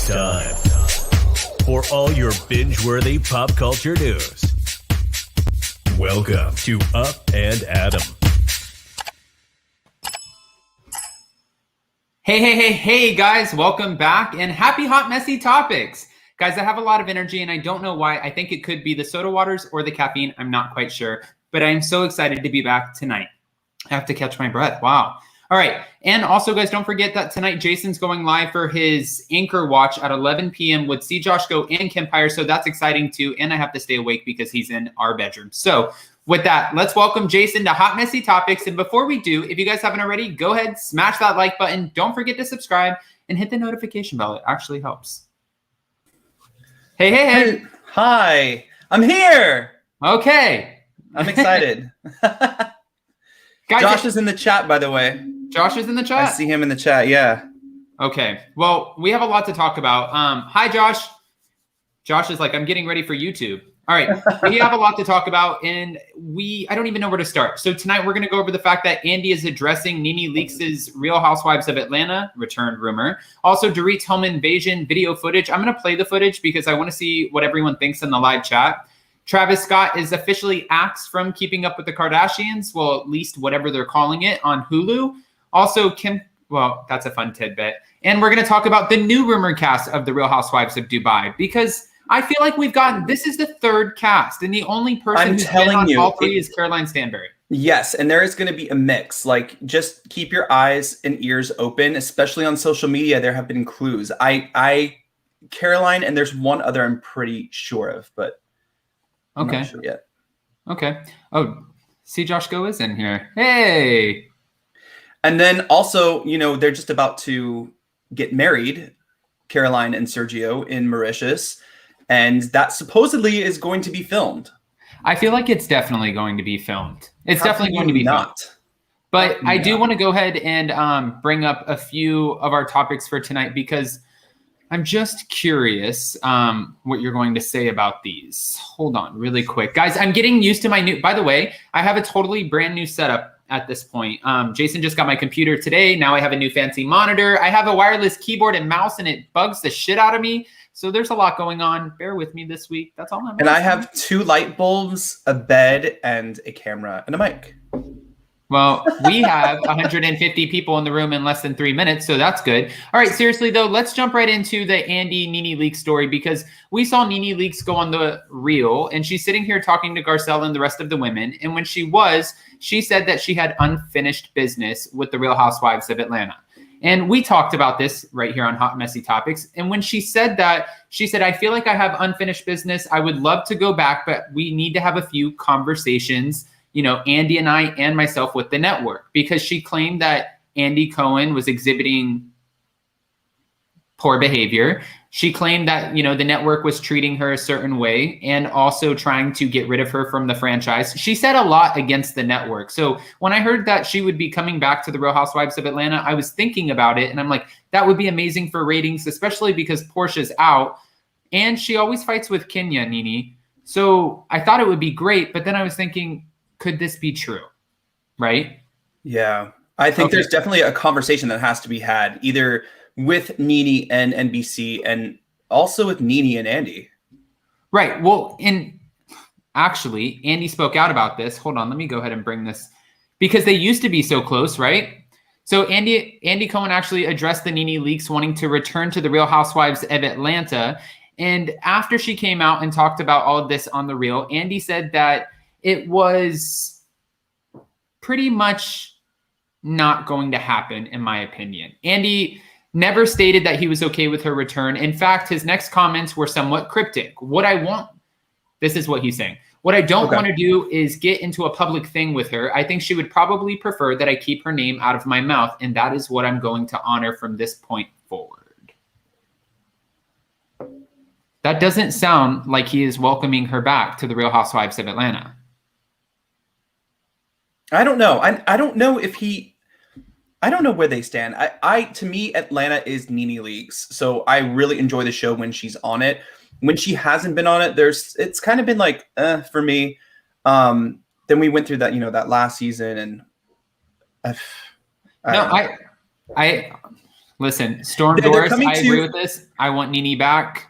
It's time for all your binge-worthy pop culture news. Welcome to Up and Adam. Hey, guys. Welcome back and happy hot, messy topics. Guys, I have a lot of energy and I don't know why. I think it could be the soda waters or the caffeine. I'm not quite sure, but I'm so excited to be back tonight. I have to catch my breath. Wow. All right. And also, guys, don't forget that tonight Jason's going live for his Anchor Watch at 11 p.m. with See Josh Go and Kempire. So that's exciting too. And I have to stay awake because he's in our bedroom. So with that, let's welcome Jason to Hot Messy Topics. And before we do, if you guys haven't already, go ahead, smash that like button. Don't forget to subscribe and hit the notification bell. It actually helps. Hey. Hi. I'm here. Okay. I'm excited. Guys, Josh is in the chat, by the way. Josh is in the chat? I see him in the chat, yeah. Okay. Well, we have a lot to talk about. Hi, Josh. Josh is like, I'm getting ready for YouTube. All right. We have a lot to talk about, and I don't even know where to start. So tonight we're going to go over the fact that Andy is addressing Nene Leakes' Real Housewives of Atlanta returned rumor. Also, Dorit's home invasion video footage. I'm going to play the footage because I want to see what everyone thinks in the live chat. Travis Scott is officially axed from Keeping Up with the Kardashians. Well, at least whatever they're calling it on Hulu. Also, that's a fun tidbit. And we're going to talk about the new rumor cast of the Real Housewives of Dubai, because I feel like this is the third cast, and the only person who's been on all three is Caroline Stanbury. Yes, and there is going to be a mix. Like, just keep your eyes and ears open, especially on social media. There have been clues. Caroline, and there's one other I'm pretty sure of, but I'm not sure yet. Okay. Oh, See Josh Go is in here. Hey. And then also, they're just about to get married, Caroline and Sergio, in Mauritius. And that supposedly is going to be filmed. I feel like it's definitely going to be filmed. It's definitely going to be filmed. But I do want to go ahead and bring up a few of our topics for tonight, because I'm just curious what you're going to say about these. Hold on really quick. Guys, I'm getting used to my new... By the way, I have a totally brand new setup at this point. Jason just got my computer today. Now I have a new fancy monitor. I have a wireless keyboard and mouse, and it bugs the shit out of me. So there's a lot going on. Bear with me this week. That's all I'm asking. And I have 2 light bulbs, a bed, and a camera, and a mic. Well, we have 150 people in the room in less than 3 minutes, so that's good. All right, seriously, though, let's jump right into the Andy Nene Leakes story, because we saw Nene Leakes go on the reel, and she's sitting here talking to Garcelle and the rest of the women. And when she said that she had unfinished business with the Real Housewives of Atlanta. And we talked about this right here on Hot Messy Topics. And when she said that, she said, I feel like I have unfinished business. I would love to go back, but we need to have a few conversations, Andy and I and myself with the network, because she claimed that Andy Cohen was exhibiting poor behavior. She claimed that, the network was treating her a certain way and also trying to get rid of her from the franchise. She said a lot against the network. So when I heard that she would be coming back to the Real Housewives of Atlanta, I was thinking about it, and I'm like, that would be amazing for ratings, especially because Porsha's out and she always fights with Kenya, Nene. So I thought it would be great, but then I was thinking, could this be true? Right? Yeah. I think there's definitely a conversation that has to be had, either with Nene and NBC, and also with Nene and Andy. Right. Well, and actually, Andy spoke out about this. Hold on. Let me go ahead and bring this, because they used to be so close, right? So Andy Cohen actually addressed the Nene Leakes wanting to return to the Real Housewives of Atlanta. And after she came out and talked about all of this on the reel, Andy said that it was pretty much not going to happen, in my opinion. Andy never stated that he was okay with her return. In fact, his next comments were somewhat cryptic. This is what he's saying. What I don't want to do is get into a public thing with her. I think she would probably prefer that I keep her name out of my mouth, and that is what I'm going to honor from this point forward. That doesn't sound like he is welcoming her back to the Real Housewives of Atlanta. I don't know. I don't know if I don't know where they stand. To me, Atlanta is Nene Leakes. So I really enjoy the show when she's on it. When she hasn't been on it, it's kind of been like, for me. Then we went through that, that last season, and Listen, Storm They're Doris, coming I to- agree with this. I want Nene back.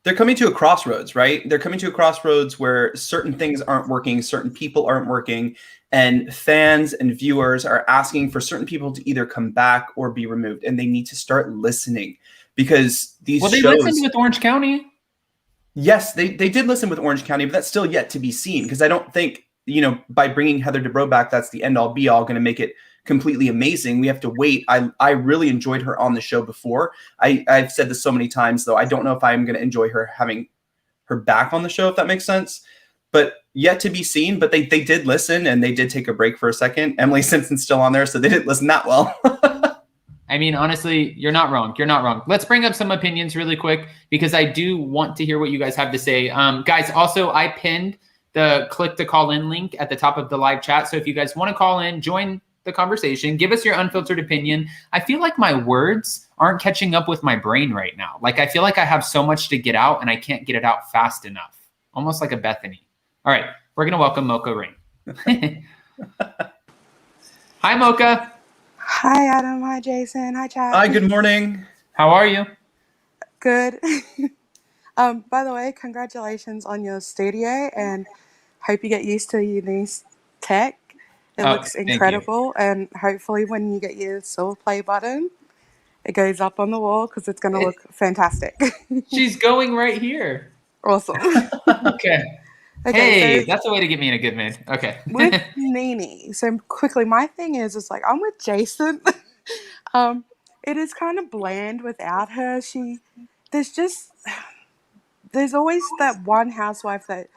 They're coming to a crossroads, right? They're coming to a crossroads where certain things aren't working, certain people aren't working, and fans and viewers are asking for certain people to either come back or be removed, and they need to start listening because these Well, they shows. listened with Orange County. Yes, they did listen with Orange County, but that's still yet to be seen because I don't think, by bringing Heather Dubrow back, that's the end all be all going to make it completely amazing. We have to wait. I really enjoyed her on the show before. I've said this so many times, though. I don't know if I'm going to enjoy her having her back on the show, if that makes sense. But yet to be seen. But they did listen, and they did take a break for a second. Emily Simpson's still on there, so they didn't listen that well. I mean, honestly, you're not wrong. You're not wrong. Let's bring up some opinions really quick because I do want to hear what you guys have to say. Guys, also, I pinned the click to call in link at the top of the live chat. So if you guys want to call in, join the conversation, give us your unfiltered opinion. I feel like my words aren't catching up with my brain right now. Like, I feel like I have so much to get out and I can't get it out fast enough. Almost like a Bethany. All right, we're going to welcome Mocha Rain. Hi, Mocha. Hi, Adam. Hi, Jason. Hi, Chad. Hi, good morning. How are you? Good. By the way, congratulations on your studio, and hope you get used to your new tech. It looks thank you. incredible, and hopefully when you get your silver play button, it goes up on the wall because it's going to look fantastic. She's going right here. Awesome. Okay. Hey, that's a way to get me in a good mood. Okay. With Nene, so quickly, my thing is like, I'm with Jason. It is kind of bland without her. There's always that one housewife that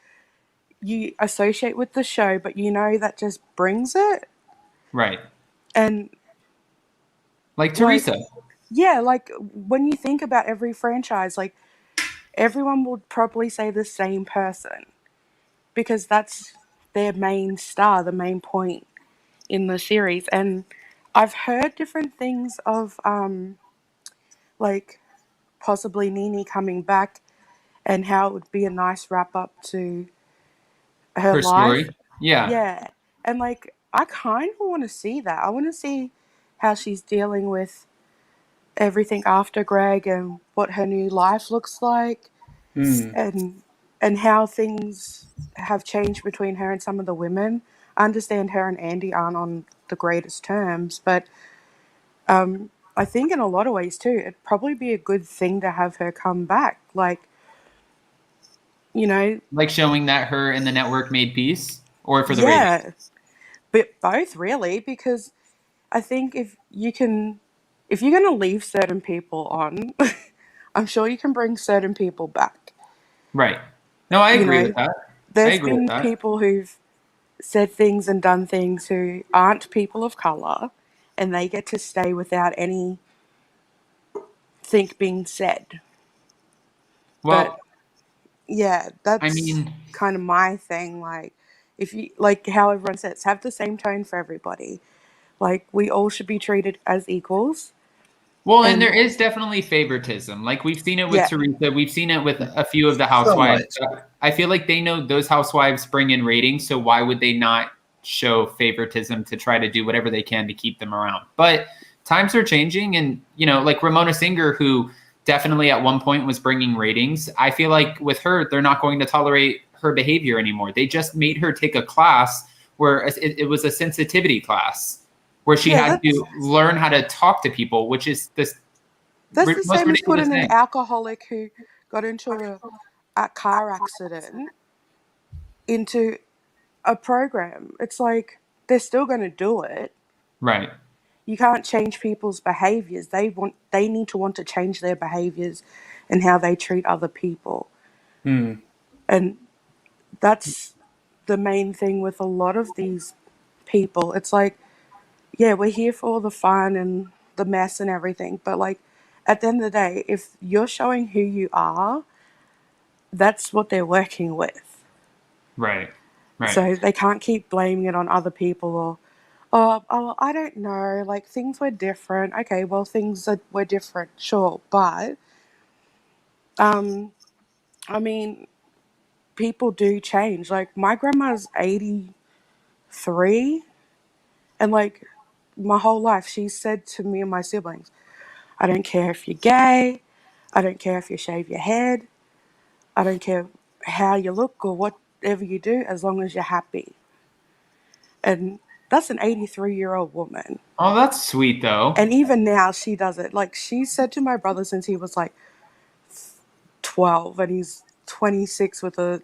you associate with the show, but that just brings it. Right. And like Teresa. Yeah, like when you think about every franchise, like everyone would probably say the same person because that's their main star, the main point in the series. And I've heard different things of like possibly Nene coming back and how it would be a nice wrap up to her life. Story. Yeah. Yeah. And like I kind of want to see that. I want to see how she's dealing with everything after Greg and what her new life looks like. And how things have changed between her and some of the women. I understand her and Andy aren't on the greatest terms, but I think in a lot of ways too, it'd probably be a good thing to have her come back. Like showing that her and the network made peace, or for the ratings? But both really, because I think if you're going to leave certain people on, I'm sure you can bring certain people back. Right. No, I agree with that. There's been people who've said things and done things who aren't people of color, and they get to stay without anything being said. Well, that's kind of my thing. Like, if you like how everyone says, have the same tone for everybody. Like, we all should be treated as equals. Well, and there is definitely favoritism. Like, we've seen it with Teresa. We've seen it with a few of the housewives. So I feel like they know those housewives bring in ratings, so why would they not show favoritism to try to do whatever they can to keep them around? But times are changing, and, like Ramona Singer, who definitely at one point was bringing ratings, I feel like with her, they're not going to tolerate her behavior anymore. They just made her take a class where it was a sensitivity class, where she had to learn how to talk to people, which is this. That's the same as putting an alcoholic who got into a car accident into a program. It's like they're still going to do it. Right. You can't change people's behaviors. They need to want to change their behaviors and how they treat other people. And that's the main thing with a lot of these people. It's like, yeah, we're here for all the fun and the mess and everything. But like at the end of the day, if you're showing who you are, that's what they're working with. Right. So they can't keep blaming it on other people or, oh, I don't know, like things were different. Okay, well, were different, sure. But, I mean, people do change. Like my grandma's 83 and like my whole life, she said to me and my siblings, I don't care if you're gay. I don't care if you shave your head. I don't care how you look or whatever you do, as long as you're happy. And that's an 83-year-old woman. Oh, that's sweet, though. And even now, she does it. Like, she said to my brother since he was like 12 and he's 26 with a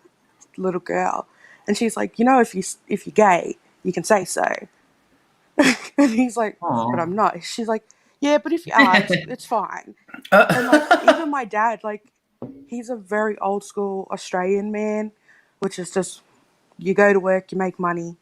little girl. And she's like, if you're gay, you can say so. And he's like, but I'm not. She's like, yeah, but if you are, it's fine. And like, even my dad, like, he's a very old school Australian man, which is just, you go to work, you make money,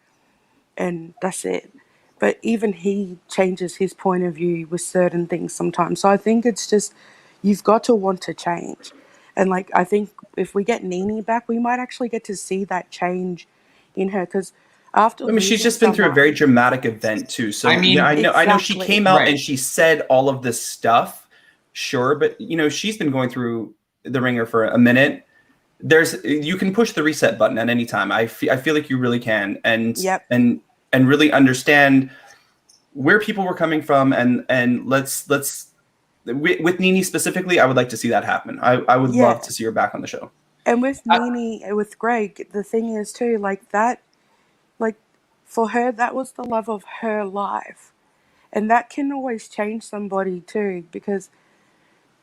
and that's it. But even he changes his point of view with certain things sometimes. So I think it's just, you've got to want to change. And like, I think if we get Nene back, we might actually get to see that change in her. Because after she's just been through a very dramatic event too. So I mean, I know she came out and she said all of this stuff, sure, but she's been going through the ringer for a minute. You can push the reset button at any time. I feel like you really can, and really understand where people were coming from, and let's with Nene specifically, I would like to see that happen. I would love to see her back on the show. And with Nene, with Greg, the thing is too, like that, like for her, that was the love of her life. And that can always change somebody too, because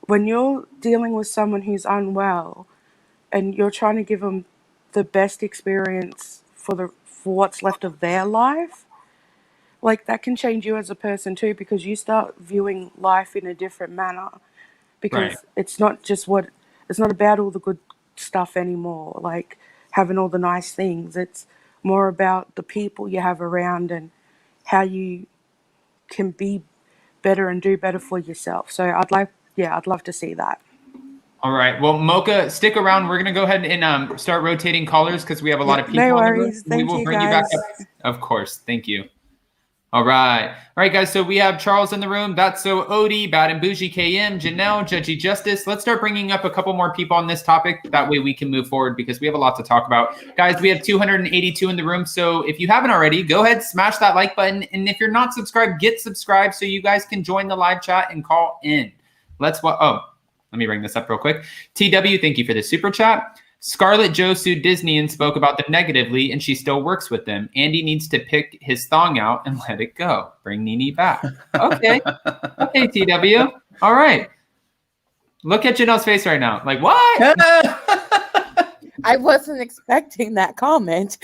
when you're dealing with someone who's unwell and you're trying to give them the best experience for what's left of their life, like that can change you as a person too, because you start viewing life in a different manner, because it's not about all the good stuff anymore, like having all the nice things. It's more about the people you have around and how you can be better and do better for yourself. So I'd love to see that. All right. Well, Mocha, stick around. We're going to go ahead and start rotating callers because we have a lot of people. No worries. We will bring you back up. Of course. Thank you. All right. All right, guys. So we have Charles in the room. That's so Odie, Bad and Bougie, KM, Janelle, Judgy Justice. Let's start bringing up a couple more people on this topic. That way we can move forward because we have a lot to talk about. Guys, we have 282 in the room. So if you haven't already, go ahead, smash that like button. And if you're not subscribed, get subscribed so you guys can join the live chat and call in. Let me bring this up real quick. TW, thank you for the super chat. Scarlett Jo sued Disney and spoke about them negatively, and she still works with them. Andy needs to pick his thong out and let it go. Bring Nene back. Okay. Okay, TW. All right. Look at Janelle's face right now. Like, what? I wasn't expecting that comment.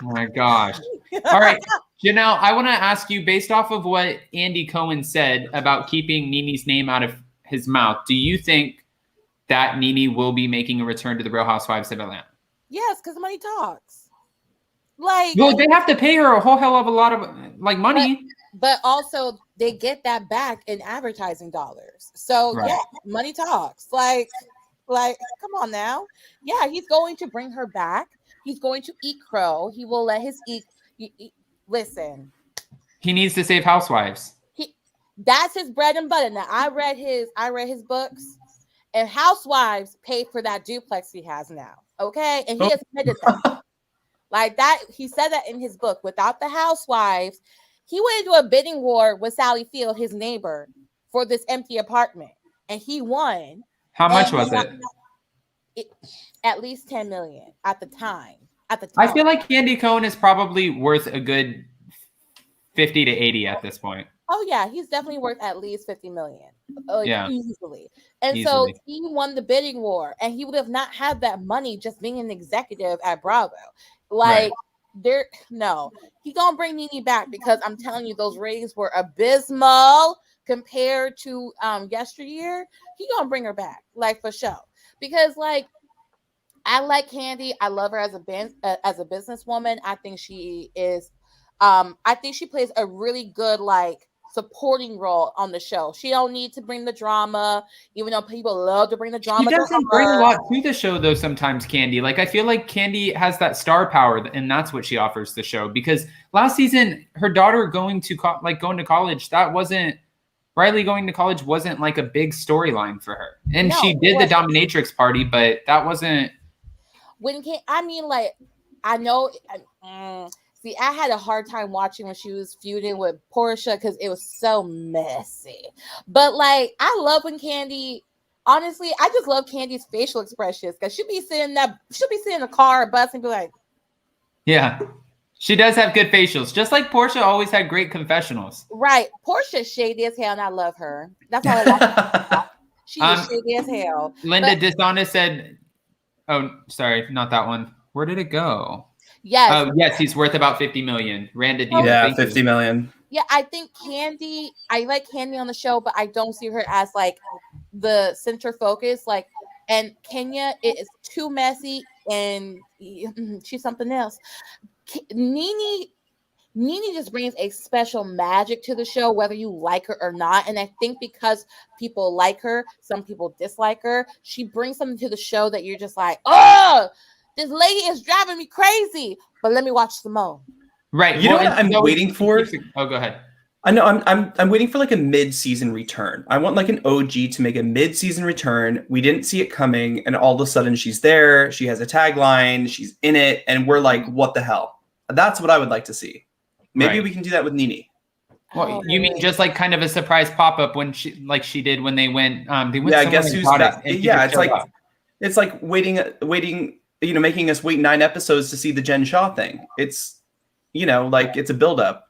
Oh, my gosh. All right. Janelle, I want to ask you, based off of what Andy Cohen said about keeping Nene's name out of his mouth, do you think that Nene will be making a return to the Real Housewives of Atlanta? Yes, because money talks. Like, well, they have to pay her a whole hell of a lot of money. But also they get that back in advertising dollars. So yeah, money talks. Like, come on now. Yeah, he's going to bring her back. He's going to eat crow. He will let his listen. He needs to save housewives. That's his bread and butter. Now I read his books, and housewives paid for that duplex he has now. Okay, and he admitted that. Like that, he said that in his book. Without the housewives, he went into a bidding war with Sally Field, his neighbor, for this empty apartment, and he won. How much was it? At least $10 million at the time. I feel like Andy Cohen is probably worth a good 50 to 80 at this point. Oh yeah, he's definitely worth at least 50 million. Easily. And easily. So he won the bidding war, and he would have not had that money just being an executive at Bravo. Like he gonna bring Nene back, because I'm telling you, those ratings were abysmal compared to yesteryear. He gonna bring her back, like, for sure, because like, I like Candy. I love her as a businesswoman. I think she is. I think she plays a really good, like, supporting role on the show. She don't need to bring the drama, even though people love to bring the drama. She doesn't bring a lot to the show, though. Sometimes Candy, like, I feel like Candy has that star power, and that's what she offers the show. Because last season, her daughter going to college, that wasn't. Riley going to college wasn't like a big storyline for her, and she did the dominatrix party, but that wasn't. I know. See, I had a hard time watching when she was feuding with Porsha because it was so messy. But like, I love when Candy. Honestly, I just love Candy's facial expressions because she'll be sitting in the car or bus and be like, Yeah. She does have good facials, just like Porsha always had great confessionals. right. Portia's shady as hell, and I love her. That's why I like her. She is shady as hell. Linda Dishonest said, oh, sorry, not that one. Where did it go? Yes. Oh, yes, he's worth about 50 million. Randa Diva. Yeah, 50 million. Yeah, I think Candy, I like Candy on the show, but I don't see her as like the center focus. Like, and Kenya, it is too messy, and she's something else. Nene just brings a special magic to the show, whether you like her or not. And I think because people like her, some people dislike her, she brings something to the show that you're just like, oh, this lady is driving me crazy. But let me watch some more. Right. You know what I'm waiting for? Oh, go ahead. I know I'm waiting for like a mid-season return. I want like an OG to make a mid-season return. We didn't see it coming, and all of a sudden she's there. She has a tagline. She's in it, and we're like, what the hell? That's what I would like to see. Maybe we can do that with Nene. Well, you mean just like kind of a surprise pop-up when she did when they went yeah, I guess who's that? Yeah, it's like waiting, making us wait 9 episodes to see the Jen Shaw thing. It's like it's a build-up.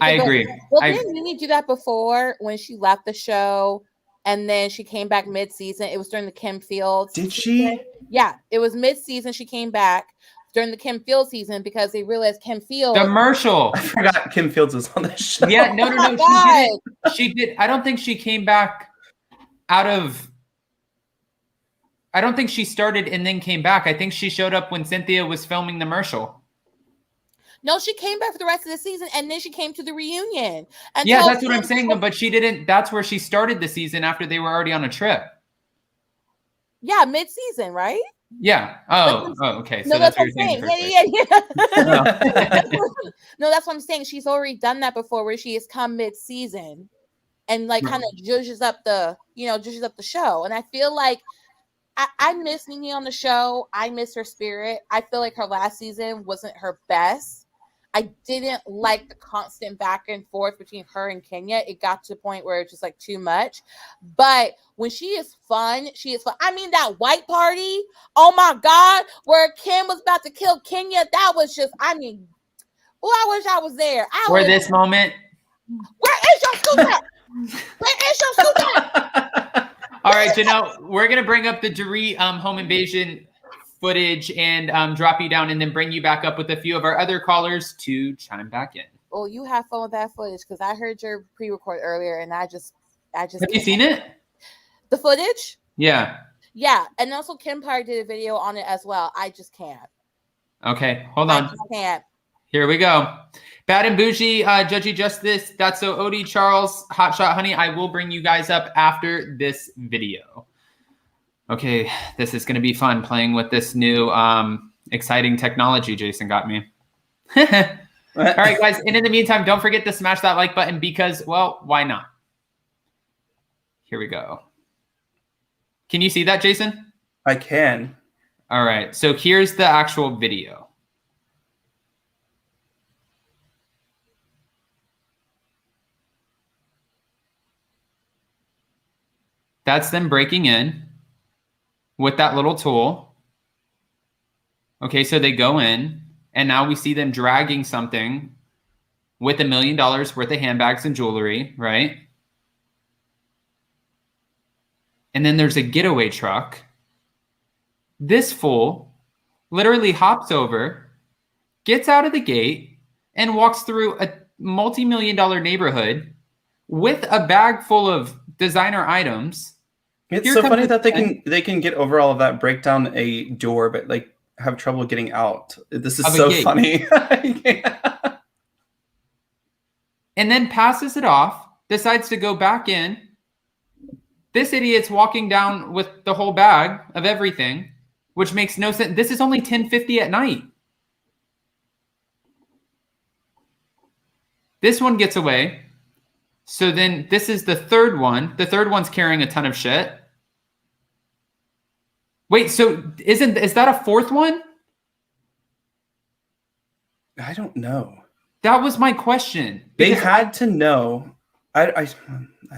I agree. Well, didn't Nene do that before when she left the show and then she came back mid-season? It was during the Kim Fields. Did she? Yeah, it was mid-season. She came back during the Kim Fields season because they realized Kim Fields. Commercial. I forgot Kim Fields was on the show. Yeah, no. She did. I don't think she came back out of. I don't think she started and then came back. I think she showed up when Cynthia was filming the commercial. No, she came back for the rest of the season, and then she came to the reunion. Yeah, that's what I'm saying. But she didn't. That's where she started the season after they were already on a trip. Yeah, mid-season, right? Yeah. Oh, okay. So no, that's what what you're saying. Yeah. No, that's what I'm saying. She's already done that before, where she has come mid-season and like kind of judges up the show. And I feel like I miss Nene on the show. I miss her spirit. I feel like her last season wasn't her best. I didn't like the constant back and forth between her and Kenya. It got to the point where it's just like too much. But when she is fun, she is fun. I mean, that white party, oh my God, where Kim was about to kill Kenya, that was just, I wish I was there. This moment. Where is your scooter? Where is your scooter? All right, Janelle, we're going to bring up the Dorit home invasion footage and drop you down and then bring you back up with a few of our other callers to chime back in. Well, you have fun with that footage because I heard your pre-record earlier and I just have you seen it? The footage? Yeah. Yeah. And also Kim Park did a video on it as well. I just can't. Okay, hold on. I just can't. Here we go. Bad and Bougie, Judgy Justice, That's So Odie, Charles, Hotshot Honey. I will bring you guys up after this video. Okay, this is going to be fun playing with this new exciting technology Jason got me. All right, guys. And in the meantime, don't forget to smash that like button because, well, why not? Here we go. Can you see that, Jason? I can. All right. So here's the actual video. That's them breaking in with that little tool. Okay, so they go in, and now we see them dragging something with $1 million worth of handbags and jewelry, right? And then there's a getaway truck. This fool literally hops over, gets out of the gate, and walks through a multi-million-dollar neighborhood with a bag full of designer items. It's so funny that they can get over all of that, break down a door, but like have trouble getting out. This is so funny. And then passes it off, decides to go back in. This idiot's walking down with the whole bag of everything, which makes no sense. This is only 10:50 at night. This one gets away. So then this is the third one. The third one's carrying a ton of shit. Wait, so is that a fourth one? I don't know. That was my question. They had to know. I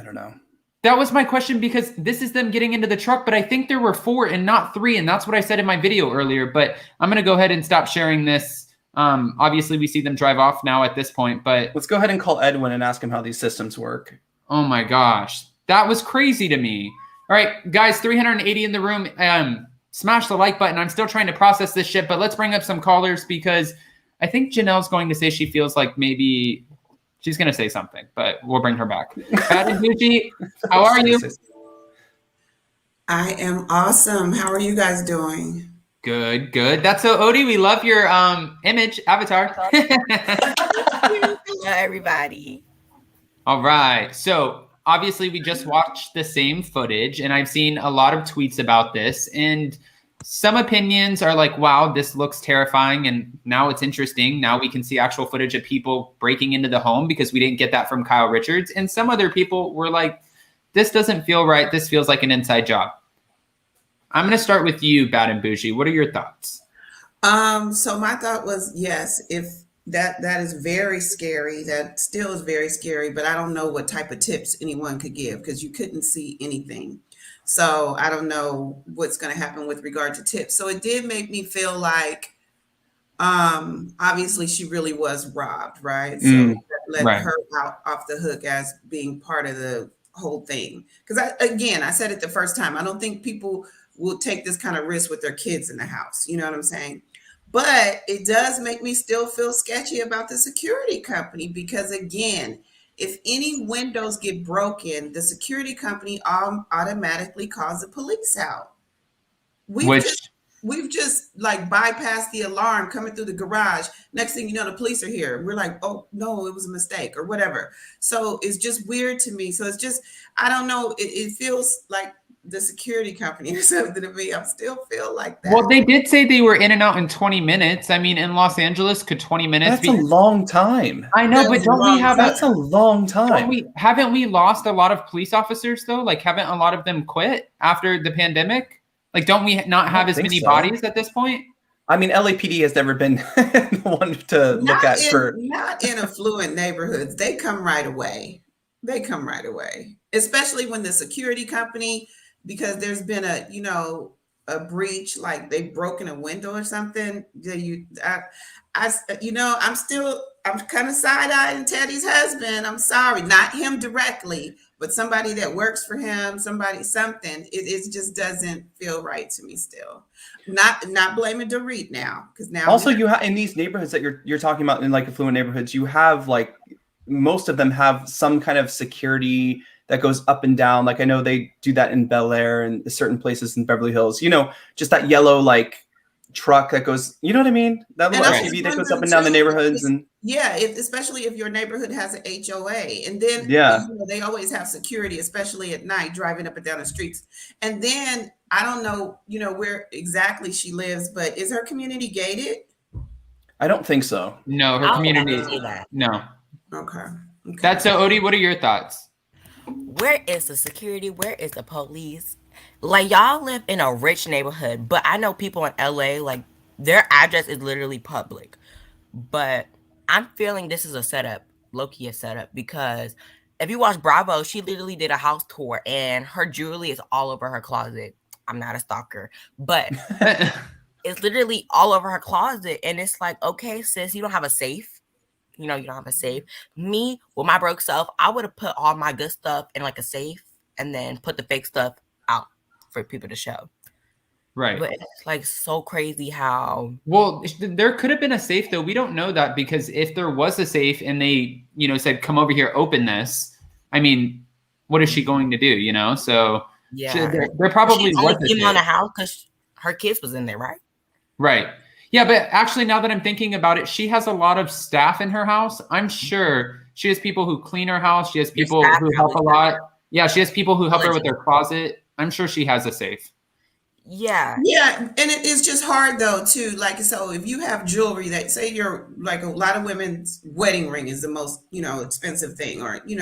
don't know. That was my question because this is them getting into the truck, but I think there were 4 and not 3, and that's what I said in my video earlier. But I'm going to go ahead and stop sharing this. Obviously, we see them drive off now at this point, but let's go ahead and call Edwin and ask him how these systems work. Oh my gosh, that was crazy to me. All right, guys, 380 in the room. Smash the like button. I'm still trying to process this shit, but let's bring up some callers because I think Janelle's going to say she feels like maybe she's going to say something, but we'll bring her back. Pat and Gucci, how are you? I am awesome. How are you guys doing? Good, good. That's so Odie. We love your image, avatar. Hello, everybody. All right. So obviously we just watched the same footage and I've seen a lot of tweets about this and some opinions are like, wow, this looks terrifying. And now it's interesting. Now we can see actual footage of people breaking into the home because we didn't get that from Kyle Richards. And some other people were like, this doesn't feel right. This feels like an inside job. I'm going to start with you, Bad and Bougie. What are your thoughts? So my thought was, yes, if that is very scary. That still is very scary, but I don't know what type of tips anyone could give because you couldn't see anything. So I don't know what's going to happen with regard to tips. So it did make me feel like, obviously she really was robbed, right? So let her out off the hook as being part of the whole thing. Because I said it the first time, I don't think people will take this kind of risk with their kids in the house. You know what I'm saying? But it does make me still feel sketchy about the security company because, again, if any windows get broken, the security company automatically calls the police out. We've just like bypassed the alarm coming through the garage. Next thing you know, the police are here. We're like, oh, no, it was a mistake or whatever. So it's just weird to me. So it's just, I don't know. It feels like the security company or something to me. I still feel like that. Well, they did say they were in and out in 20 minutes. I mean, in Los Angeles, could 20 minutes be? That's a long time. I know, but don't we have That's a long time. Haven't we lost a lot of police officers though? Like, haven't a lot of them quit after the pandemic? Like, don't we not have as many bodies at this point? I mean, LAPD has never been the one to look at not in affluent neighborhoods. They come right away. Especially when the security company, because there's been a breach, like they've broken a window or something. I'm kind of side-eyeing Teddy's husband. I'm sorry, not him directly, but somebody that works for him, something. It just doesn't feel right to me still. Not blaming Dorit now, because now also you have in these neighborhoods that you're talking about in like affluent neighborhoods, you have like most of them have some kind of security that goes up and down. Like I know they do that in Bel Air and certain places in Beverly Hills. You know, just that yellow like truck that goes. You know what I mean? That little SUV that goes up and down the neighborhoods and. Yeah, especially if your neighborhood has an HOA, and then they always have security, especially at night, driving up and down the streets. And then I don't know, where exactly she lives, but is her community gated? I don't think so. No, her community. No. Okay. That's so. Odie, what are your thoughts? Where is the security? Where is the police? Like, y'all live in a rich neighborhood, but I know people in LA, like, their address is literally public. But I'm feeling this is a setup, low-key a setup, because if you watch Bravo, she literally did a house tour and her jewelry is all over her closet. I'm not a stalker, but it's literally all over her closet. And it's like, okay, sis, you don't have a safe. You don't have a safe. Me, with my broke self, I would have put all my good stuff in like a safe and then put the fake stuff out for people to show. Right. But it's like so crazy how. Well, there could have been a safe though. We don't know that because if there was a safe and they, said, come over here, open this. I mean, what is she going to do? So yeah, there probably was a safe on the house because her kids was in there, right? Right. Yeah, but actually, now that I'm thinking about it, she has a lot of staff in her house. I'm sure she has people who clean her house. She has people who help a lot. Yeah, she has people who help her with her closet. I'm sure she has a safe. Yeah, and it is just hard though too. Like, so if you have jewelry that, say you're like a lot of women's wedding ring is the most expensive thing, or you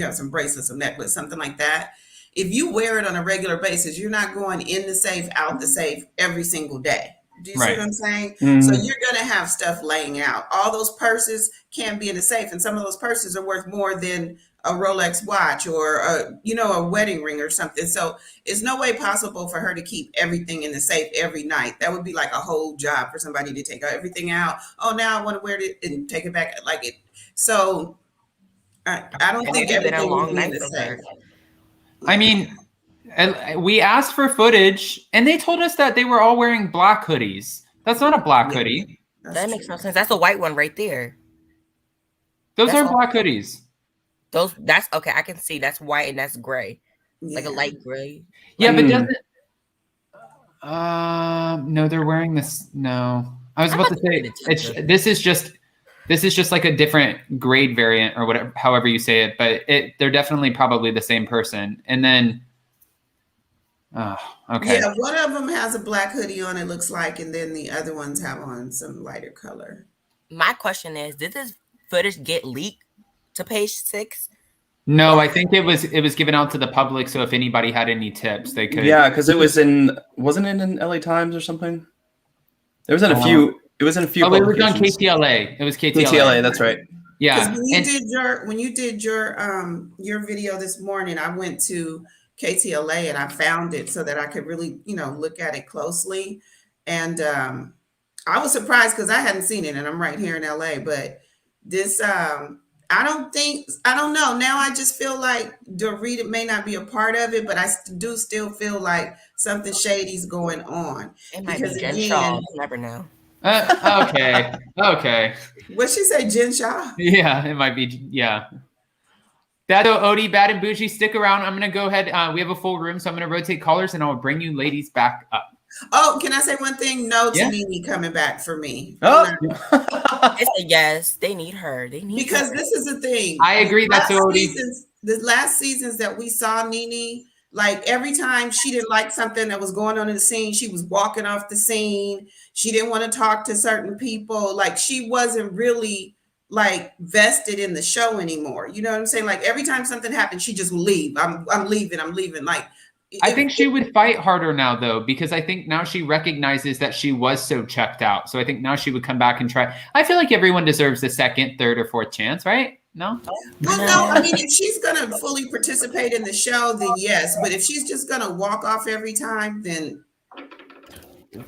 have some bracelets, some necklace, something like that. If you wear it on a regular basis, you're not going in the safe, out the safe every single day. Do you see what I'm saying? Mm. So you're going to have stuff laying out. All those purses can be in the safe, and some of those purses are worth more than a Rolex watch or a wedding ring or something. So it's no way possible for her to keep everything in the safe every night. That would be like a whole job for somebody to take everything out. Oh, now I want to wear it and take it back like it. So I don't think It's been a everything would long be in night the for safe. her. I mean, we asked for footage, and they told us that they were all wearing black hoodies. That's not a black hoodie. That makes no sense. That's a white one right there. Those are black hoodies. That's okay. I can see that's white and that's gray, like a light gray. Yeah, but doesn't. No, they're wearing this. No, I was about to say this is just like a different grade variant or whatever, however you say it. But they're definitely probably the same person. And then, okay. Yeah, one of them has a black hoodie on. It looks like, and then the other ones have on some lighter color. My question is: did this footage get leaked to Page 6? No, I think it was given out to the public. So if anybody had any tips, they could. Yeah, because wasn't it in LA Times or something? There was in a few. It was in a few. Oh, it was on KTLA. It was KTLA. KTLA, that's right. Yeah. When you did your video this morning, I went to KTLA and I found it so that I could really, look at it closely. And I was surprised because I hadn't seen it, and I'm right here in LA. But this, I don't know. Now I just feel like Dorit may not be a part of it, but I do still feel like something shady's going on. It might be Jen Shaw. You never know. Okay. What'd she say, Jen Shaw? Yeah, it might be. Yeah. Dado, Odie, Bad and Bougie, stick around. I'm going to go ahead. We have a full room, so I'm going to rotate callers, and I'll bring you ladies back up. Oh, can I say one thing? No to Nene coming back for me. Oh. It's a yes. They need her. Because this is the thing. I agree. That's Odie. The last seasons that we saw Nene, like every time she didn't like something that was going on in the scene, she was walking off the scene. She didn't want to talk to certain people. Like she wasn't really like vested in the show anymore. You know what I'm saying? Like every time something happened, she just would leave. I'm leaving. Like I think she would fight harder now though, because I think now she recognizes that she was so checked out. So I think now she would come back and try. I feel like everyone deserves a second, third, or fourth chance, right? No? Well, no, I mean, if she's going to fully participate in the show, then yes. But if she's just going to walk off every time, then.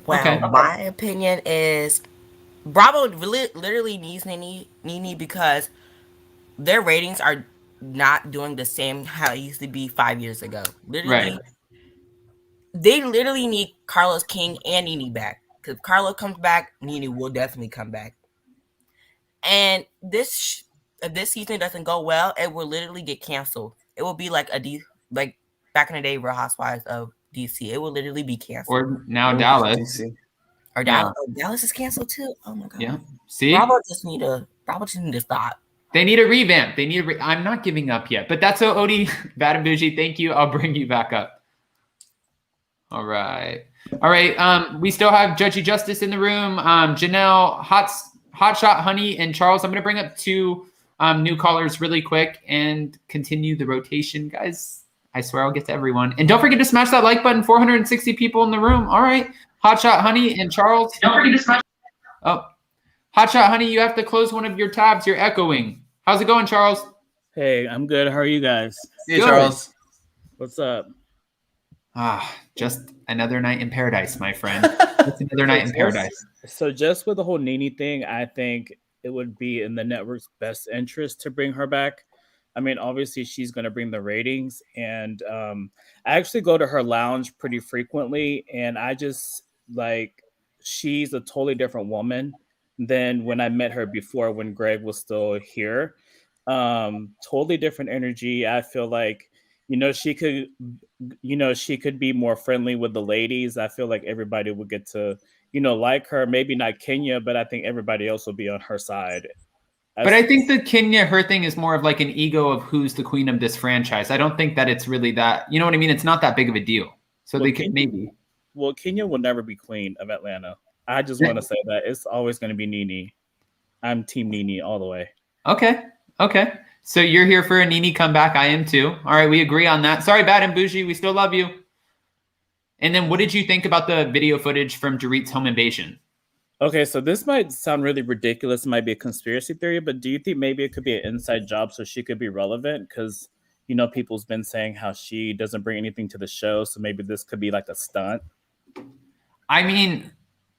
Well, my opinion is Bravo literally needs Nene because their ratings are not doing the same how it used to be 5 years ago. Literally. Right. They literally need Carlos King and Nene back. Because if Carlos comes back, Nene will definitely come back. And if this season doesn't go well, it will literally get canceled. It will be like like back in the day, Real Housewives of DC. It will literally be canceled. Or now Dallas. DC. Or Dallas. Oh, Dallas is canceled too. Oh my god. Yeah. See, Bravo just need to stop. They need a revamp. They need I'm not giving up yet, but that's Odie, Bad and Bougie. Thank you. I'll bring you back up. All right. We still have Judgy Justice in the room. Janelle, Hotshot Honey, and Charles. I'm going to bring up two new callers really quick and continue the rotation, guys. I swear I'll get to everyone. And don't forget to smash that like button. 460 people in the room. All right. Hotshot Honey and Charles. Don't forget to smash. Oh, Hotshot Honey, you have to close one of your tabs. You're echoing. How's it going, Charles? Hey, I'm good. How are you guys? Hey, Charles. What's up? Just another night in paradise, my friend. It's another night in paradise. So just with the whole Nene thing, I think it would be in the network's best interest to bring her back. I mean, obviously she's going to bring the ratings, and I actually go to her lounge pretty frequently, and I just she's a totally different woman than when I met her before when Greg was still here. Totally different energy. I feel like, she could be more friendly with the ladies. I feel like everybody would get to, like her. Maybe not Kenya, but I think everybody else will be on her side. But I think that Kenya, her thing is more of like an ego of who's the queen of this franchise. I don't think that it's really that, you know what I mean? It's not that big of a deal. So they could maybe. Well, Kenya will never be queen of Atlanta. I just want to say that it's always going to be Nene. I'm team Nene all the way. Okay. So you're here for a Nene comeback. I am too. All right, we agree on that. Sorry, Bad and Bougie. We still love you. And then what did you think about the video footage from Dorit's home invasion? Okay, so this might sound really ridiculous. It might be a conspiracy theory, but do you think maybe it could be an inside job so she could be relevant? Because, people's been saying how she doesn't bring anything to the show. So maybe this could be like a stunt. I mean,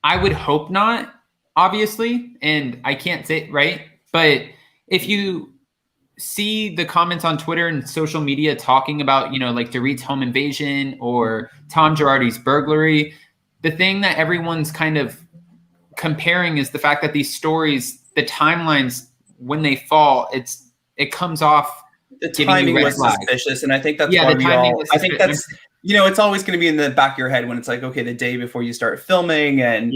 I would hope not, obviously. And I can't say, right? But if you see the comments on Twitter and social media talking about, like Dorit's home invasion or Tom Girardi's burglary, the thing that everyone's kind of comparing is the fact that these stories, the timelines, when they fall, it comes off. The timing was suspicious, and I think that's why I think that's it's always going to be in the back of your head when it's like, okay, the day before you start filming, and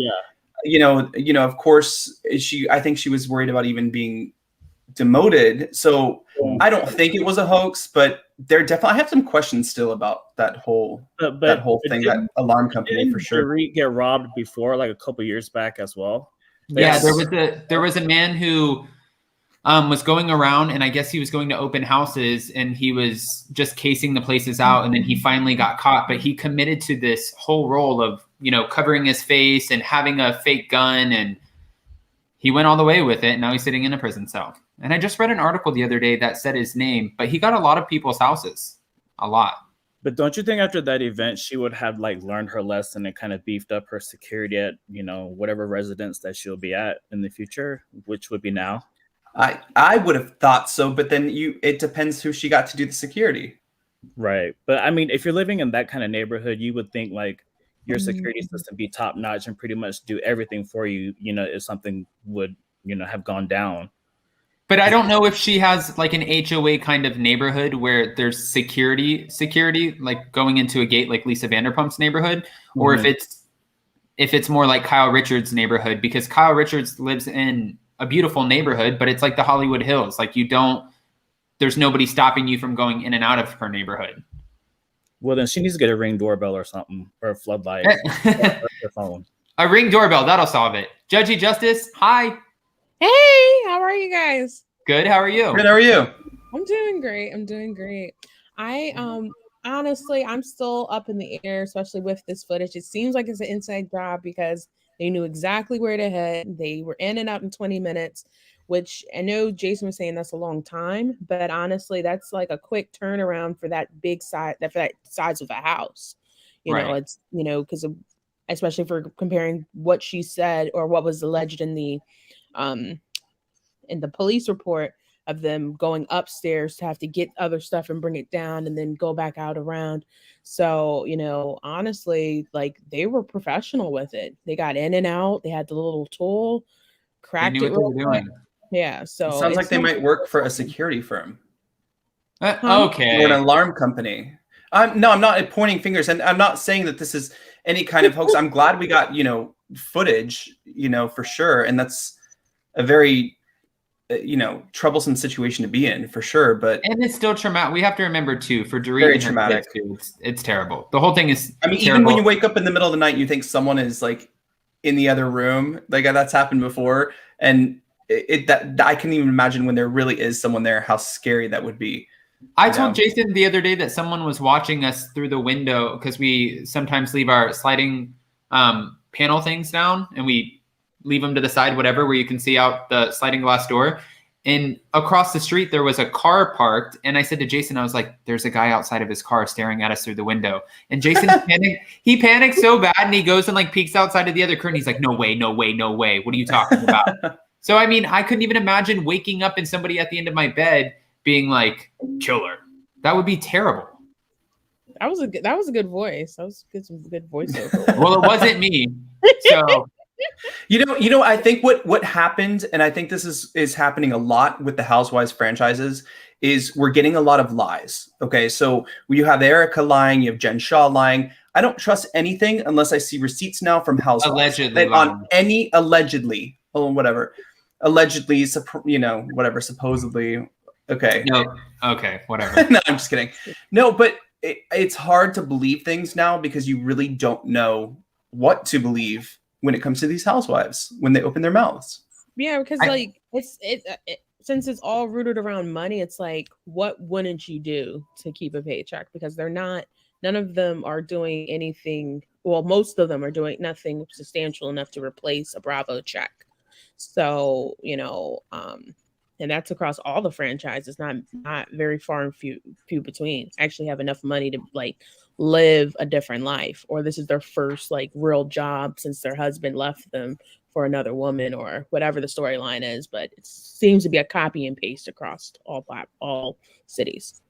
of course I think she was worried about even being demoted. So I don't think it was a hoax, but I have some questions still about that whole thing, that alarm company for sure. Dorit get robbed before, like a couple years back as well? Yeah, there was a man who was going around, and I guess he was going to open houses, and he was just casing the places out, and then he finally got caught. But he committed to this whole role of covering his face and having a fake gun, and he went all the way with it. And now he's sitting in a prison cell. And I just read an article the other day that said his name, but he got a lot of people's houses. A lot. But don't you think after that event, she would have learned her lesson and kind of beefed up her security at, whatever residence that she'll be at in the future, which would be now? I would have thought so, but then it depends who she got to do the security. Right. But I mean, if you're living in that kind of neighborhood, you would think your security system be top notch and pretty much do everything for you, if something would, have gone down. But I don't know if she has an HOA kind of neighborhood where there's security, like going into a gate like Lisa Vanderpump's neighborhood, or if it's more like Kyle Richards' neighborhood, because Kyle Richards lives in a beautiful neighborhood, but it's like the Hollywood Hills. There's nobody stopping you from going in and out of her neighborhood. Well, then she needs to get a Ring doorbell or something, or a floodlight, or her phone. A Ring doorbell, that'll solve it. Judgy Justice, hi. Hey, how are you guys? Good. How are you? Good. How are you? I'm doing great. I honestly, I'm still up in the air, especially with this footage. It seems like it's an inside job because they knew exactly where to head. They were in and out in 20 minutes, which I know Jason was saying that's a long time, but honestly, that's like a quick turnaround for that big size, for that size of a house. It's because especially for comparing what she said or what was alleged in the police report of them going upstairs to have to get other stuff and bring it down and then go back out around. So, honestly, they were professional with it. They got in and out. They had the little tool, cracked it real quick. Yeah. So it sounds like they might work for a security firm. Okay. Or an alarm company. No, I'm not pointing fingers, and I'm not saying that this is any kind of hoax. I'm glad we got, footage, for sure. And that's a very, troublesome situation to be in, for sure. And it's still traumatic. We have to remember too, for Dorit, very traumatic. It's terrible. The whole thing is terrible. Even when you wake up in the middle of the night, you think someone is in the other room. That's happened before. And that I can even imagine when there really is someone there, how scary that would be. I told Jason the other day that someone was watching us through the window, because we sometimes leave our sliding panel things down and we leave them to the side, whatever, where you can see out the sliding glass door. And across the street, there was a car parked. And I said to Jason, I was like, there's a guy outside of his car staring at us through the window. And Jason panicked. He panicked so bad, and he goes and peeks outside of the other curtain. He's like, no way. What are you talking about? So, I couldn't even imagine waking up and somebody at the end of my bed being like, killer. That would be terrible. That was a good voice. That was some good voiceover. Well, it wasn't me. So I think what happened, and I think this is happening a lot with the Housewives franchises, is we're getting a lot of lies. Okay, so you have Erika lying, you have Jen Shah lying. I don't trust anything unless I see receipts now from Housewives. Allegedly, supposedly. Okay. No. Okay. Whatever. No, I'm just kidding. No, but it's hard to believe things now because you really don't know what to believe when it comes to these housewives when they open their mouths. Yeah, because since it's all rooted around money, it's like, what wouldn't you do to keep a paycheck? Because they're not None of them are doing anything. Well, most of them are doing nothing substantial enough to replace a Bravo check. So, and that's across all the franchises, not very far and few between. Actually have enough money to like live a different life, or this is their first like real job since their husband left them for another woman or whatever the storyline is. But it seems to be a copy and paste across all cities.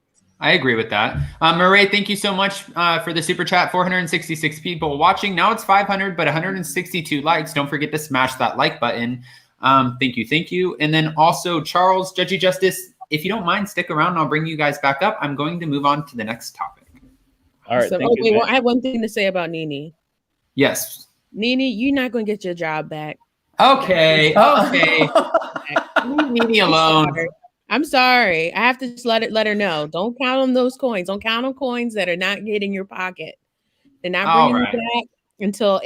I agree with that. Murray, thank you so much for the super chat. 466 people watching. Now it's 500, but 162 likes. Don't forget to smash that like button. Thank you. And then also, Charles, Judgy Justice, if you don't mind, stick around and I'll bring you guys back up. I'm going to move on to the next topic. All right. Well, I have one thing to say about Nene. Yes. Nene, you're not going to get your job back. Okay. Leave Nene alone. I'm sorry. I have to just let her know. Don't count on those coins. Don't count on coins that are not getting your pocket. They're not bringing you back until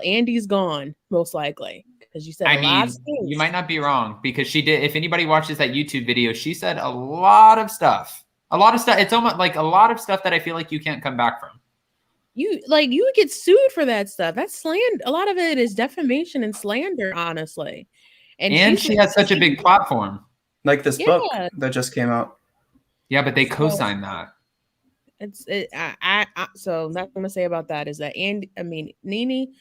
Andy's gone, most likely. Because you said a lot of things. You might not be wrong because she did. If anybody watches that YouTube video, she said a lot of stuff. It's almost like a lot of stuff that I feel like you can't come back from. You would get sued for that stuff. That's slander. A lot of it is defamation and slander, honestly. And she has such a big platform. Like this book that just came out. Yeah, but they co-signed that. So nothing I'm gonna say about that is that Nene,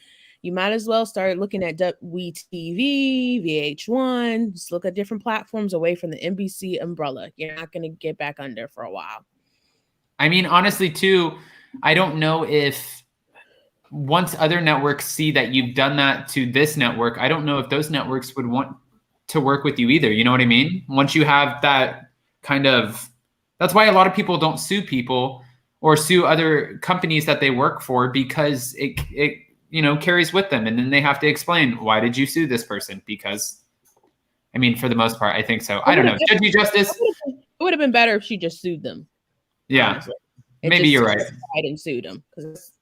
you might as well start looking at WeTV, VH1, just look at different platforms away from the NBC umbrella. You're not gonna get back under for a while. I mean, honestly, too, I don't know if once other networks see that you've done that to this network, I don't know if those networks would want to work with you either. You know what I mean? Once you have that kind of, that's why a lot of people don't sue people or sue other companies that they work for, because it carries with them. And then they have to explain, why did you sue this person? Because, I mean, for the most part, I think so. I don't know. Judgy Justice. It would have been better if she just sued them. Yeah. Maybe you're right. I didn't sue them because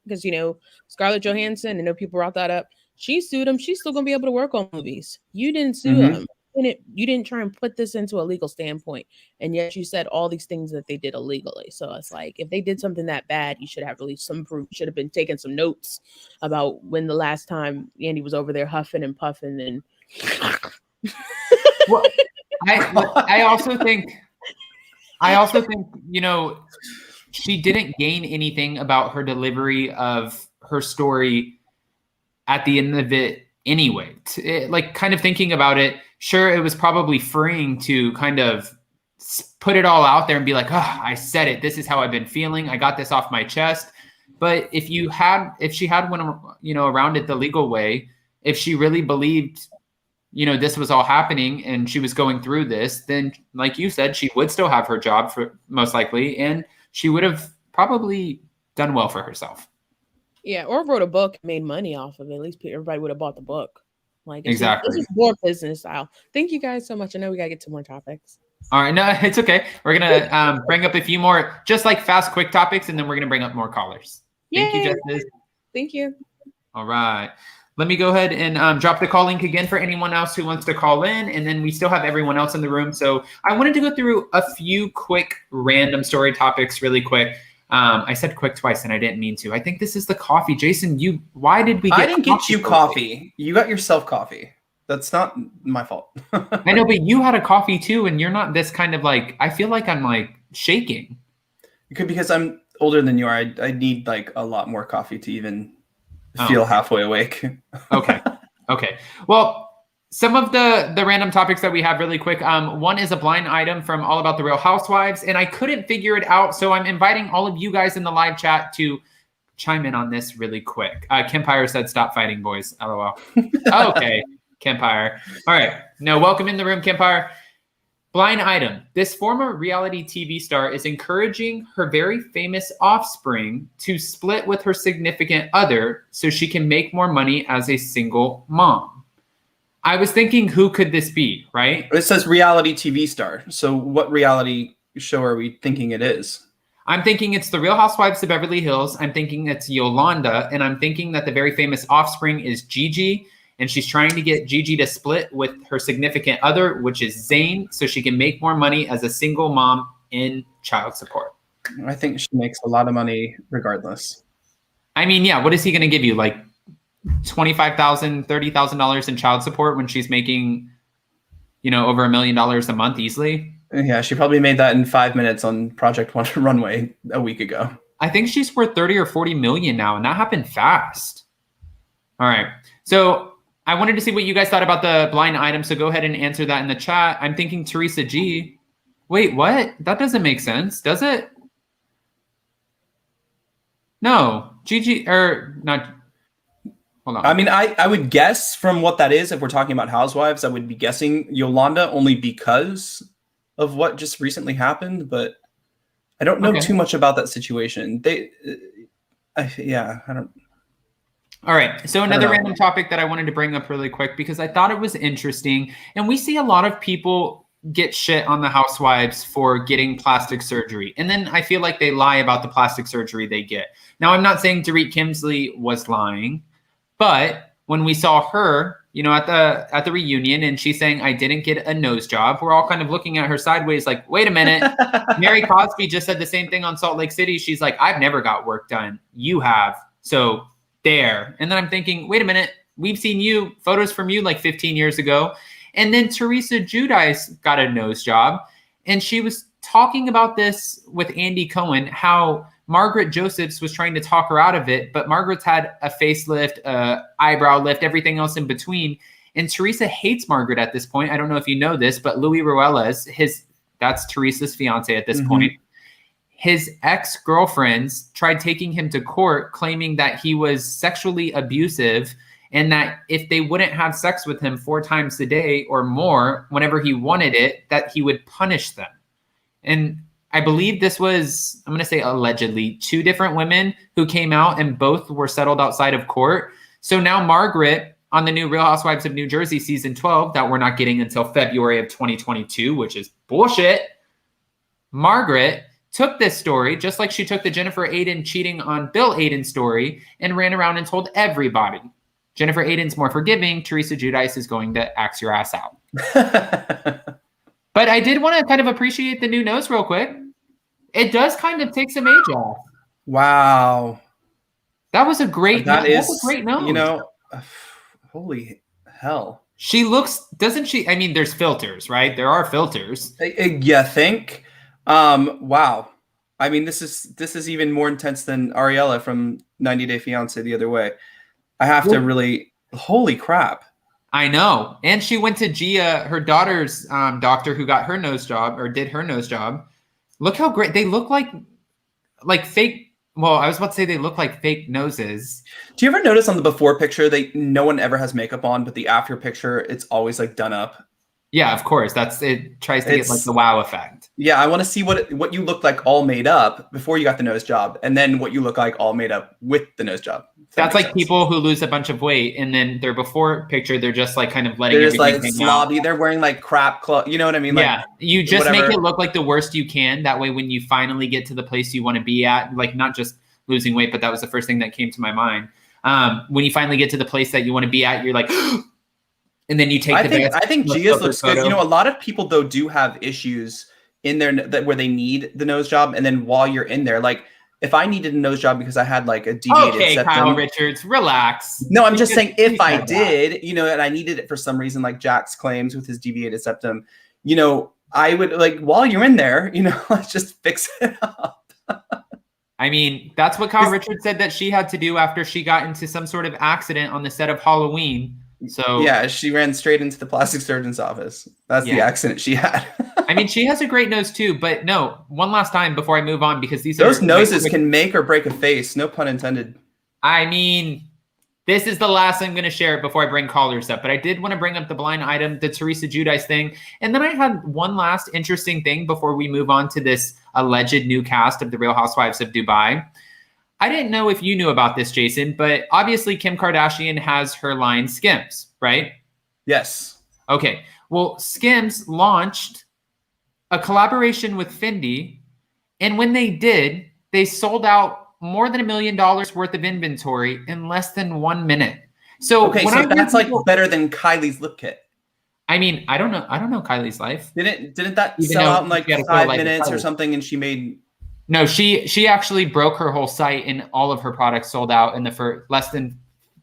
Scarlett Johansson, I know people brought that up. She sued them. She's still going to be able to work on movies. You didn't sue them. You didn't try and put this into a legal standpoint, and yet you said all these things that they did illegally. So it's like, if they did something that bad, you should have released some proof. You should have been taking some notes about when the last time Andy was over there huffing and puffing. And well, I also think she didn't gain anything about her delivery of her story at the end of it anyway. Kind of thinking about it, sure, it was probably freeing to kind of put it all out there and be like, oh, I said it. This is how I've been feeling. I got this off my chest. But if she had went, around it the legal way, if she really believed, this was all happening and she was going through this, then like you said, she would still have her job for most likely. And she would have probably done well for herself. Yeah, or wrote a book and made money off of it. At least everybody would have bought the book. Exactly. This is more business style. Thank you guys so much. I know we got to get to more topics. All right. No, it's okay. We're going to bring up a few more, just like fast, quick topics, and then we're going to bring up more callers. Yay. Thank you, Justice. Thank you. All right. Let me go ahead and drop the call link again for anyone else who wants to call in. And then we still have everyone else in the room. So I wanted to go through a few quick random story topics really quick. I said quick twice and I didn't mean to. I think this is the coffee. Jason, why did we get I didn't get you coffee. You got yourself coffee. That's not my fault. I know, but you had a coffee too, and you're not this kind of like, I feel like I'm like shaking. Because I'm older than you are. I need like a lot more coffee to even feel halfway awake. Okay. Well, some of the random topics that we have really quick. One is a blind item from All About the Real Housewives, and I couldn't figure it out. So I'm inviting all of you guys in the live chat to chime in on this really quick. Kempire said, stop fighting, boys. LOL. Okay, Kempire. All right. No, welcome in the room, Kempire. Blind item. This former reality TV star is encouraging her very famous offspring to split with her significant other so she can make more money as a single mom. I was thinking, who could this be, right? It says reality TV star. So what reality show are we thinking it is? I'm thinking it's the Real Housewives of Beverly Hills. I'm thinking it's Yolanda. And I'm thinking that the very famous offspring is Gigi. And she's trying to get Gigi to split with her significant other, which is Zane, so she can make more money as a single mom in child support. I think she makes a lot of money regardless. I mean, yeah, what is he going to give you? Like $25,000, $30,000 in child support when she's making, over $1 million a month easily? Yeah, she probably made that in 5 minutes on Project One Runway a week ago. I think she's worth 30 or 40 million now, and that happened fast. All right. So I wanted to see what you guys thought about the blind item. So go ahead and answer that in the chat. I'm thinking Teresa G. Wait, what? That doesn't make sense, does it? No, Gigi, or not. Hold on. I mean, I would guess from what that is, if we're talking about housewives, I would be guessing Yolanda only because of what just recently happened, but I don't know too much about that situation. I don't. All right. So another random topic that I wanted to bring up really quick because I thought it was interesting. And we see a lot of people get shit on the housewives for getting plastic surgery. And then I feel like they lie about the plastic surgery they get. Now, I'm not saying Dorit Kemsley was lying, but when we saw her, at the reunion, and she's saying, I didn't get a nose job, we're all kind of looking at her sideways like, wait a minute. Mary Cosby just said the same thing on Salt Lake City. She's like, I've never got work done. You have. So there. And then I'm thinking, wait a minute. We've seen photos from you like 15 years ago. And then Teresa Giudice got a nose job. And she was talking about this with Andy Cohen, how Margaret Josephs was trying to talk her out of it, but Margaret's had a facelift, eyebrow lift, everything else in between. And Teresa hates Margaret at this point. I don't know if you know this, but Louis Ruelas, that's Teresa's fiance at this point. His ex-girlfriends tried taking him to court, claiming that he was sexually abusive and that if they wouldn't have sex with him 4 times a day or more, whenever he wanted it, that he would punish them. And I believe this was, I'm going to say allegedly, 2 different women who came out and both were settled outside of court. So now Margaret on the new Real Housewives of New Jersey season 12 that we're not getting until February of 2022, which is bullshit. Margaret took this story, just like she took the Jennifer Aiden cheating on Bill Aiden story and ran around and told everybody. Jennifer Aiden's more forgiving. Teresa Giudice is going to axe your ass out. But I did want to kind of appreciate the new nose real quick. It does kind of take some age off. Wow. That was a great nose. That's a great nose. Holy hell. She looks, doesn't she? I mean, there's filters, right? There are filters. You think? Wow. I mean, this is even more intense than Ariella from 90 Day Fiancé the other way. I have to really, holy crap. I know. And she went to Gia, her daughter's doctor who got her nose job or did her nose job. Look how great. They look like fake. Well, I was about to say they look like fake noses. Do you ever notice on the before picture, no one ever has makeup on, but the after picture, it's always like done up? Yeah, of course. It tries to get like the wow effect. Yeah, I want to see what you look like all made up before you got the nose job, and then what you look like all made up with the nose job. That's like people who lose a bunch of weight, and then their before picture, they're just like kind of letting everything hang like slobby. Out. They're wearing like crap clothes. You know what I mean? Yeah, like, you just whatever. make it look like the worst you can. That way, when you finally get to the place you want to be at, like not just losing weight, but that was the first thing that came to my mind. When you finally get to the place that you want to be at, you're like. And then you take I think Gia's looks good. A lot of people though do have issues in there where they need the nose job, and then while you're in there, like if I needed a nose job because I had like a deviated septum. Kyle Richards, relax. No, I'm just saying if I did, and I needed it for some reason, like Jax claims with his deviated septum, I would like while you're in there, let's just fix it up. I mean, that's what Kyle Richards said that she had to do after she got into some sort of accident on the set of Halloween. So yeah, she ran straight into the plastic surgeon's office. That's the accident she had. I mean, she has a great nose too, but no, one last time before I move on, because those noses can make or break a face. No pun intended. I mean, this is the last I'm going to share it before I bring callers up, but I did want to bring up the blind item, the Teresa Giudice thing. And then I had one last interesting thing before we move on to this alleged new cast of the Real Housewives of Dubai. I didn't know if you knew about this, Jason, but obviously Kim Kardashian has her line Skims, right? Yes. Okay. Well, Skims launched a collaboration with Fendi, and when they did, they sold out more than $1 million worth of inventory in less than 1 minute. So that's like better than Kylie's lip kit. I mean, I don't know Kylie's life. Didn't that sell out in like 5 minutes or something, and she made No, she actually broke her whole site, and all of her products sold out in the less than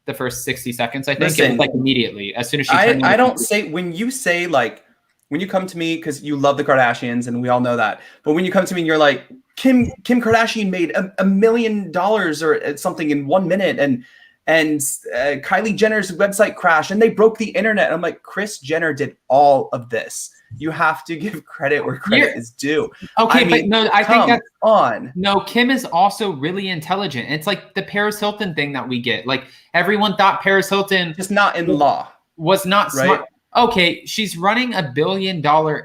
the first 60 seconds. I think it was like immediately as soon as she. I don't say when you say like when you come to me because you love the Kardashians and we all know that, but when you come to me and you're like Kim Kardashian made $1 million or something in 1 minute, and Kylie Jenner's website crashed and they broke the internet. I'm like, Kris Jenner did all of this. You have to give credit where credit is due. Okay, I mean, but no, I think that's on. No, Kim is also really intelligent. It's like the Paris Hilton thing that we get. Like everyone thought Paris Hilton just not in law was not smart. Right? Okay, she's running $1 billion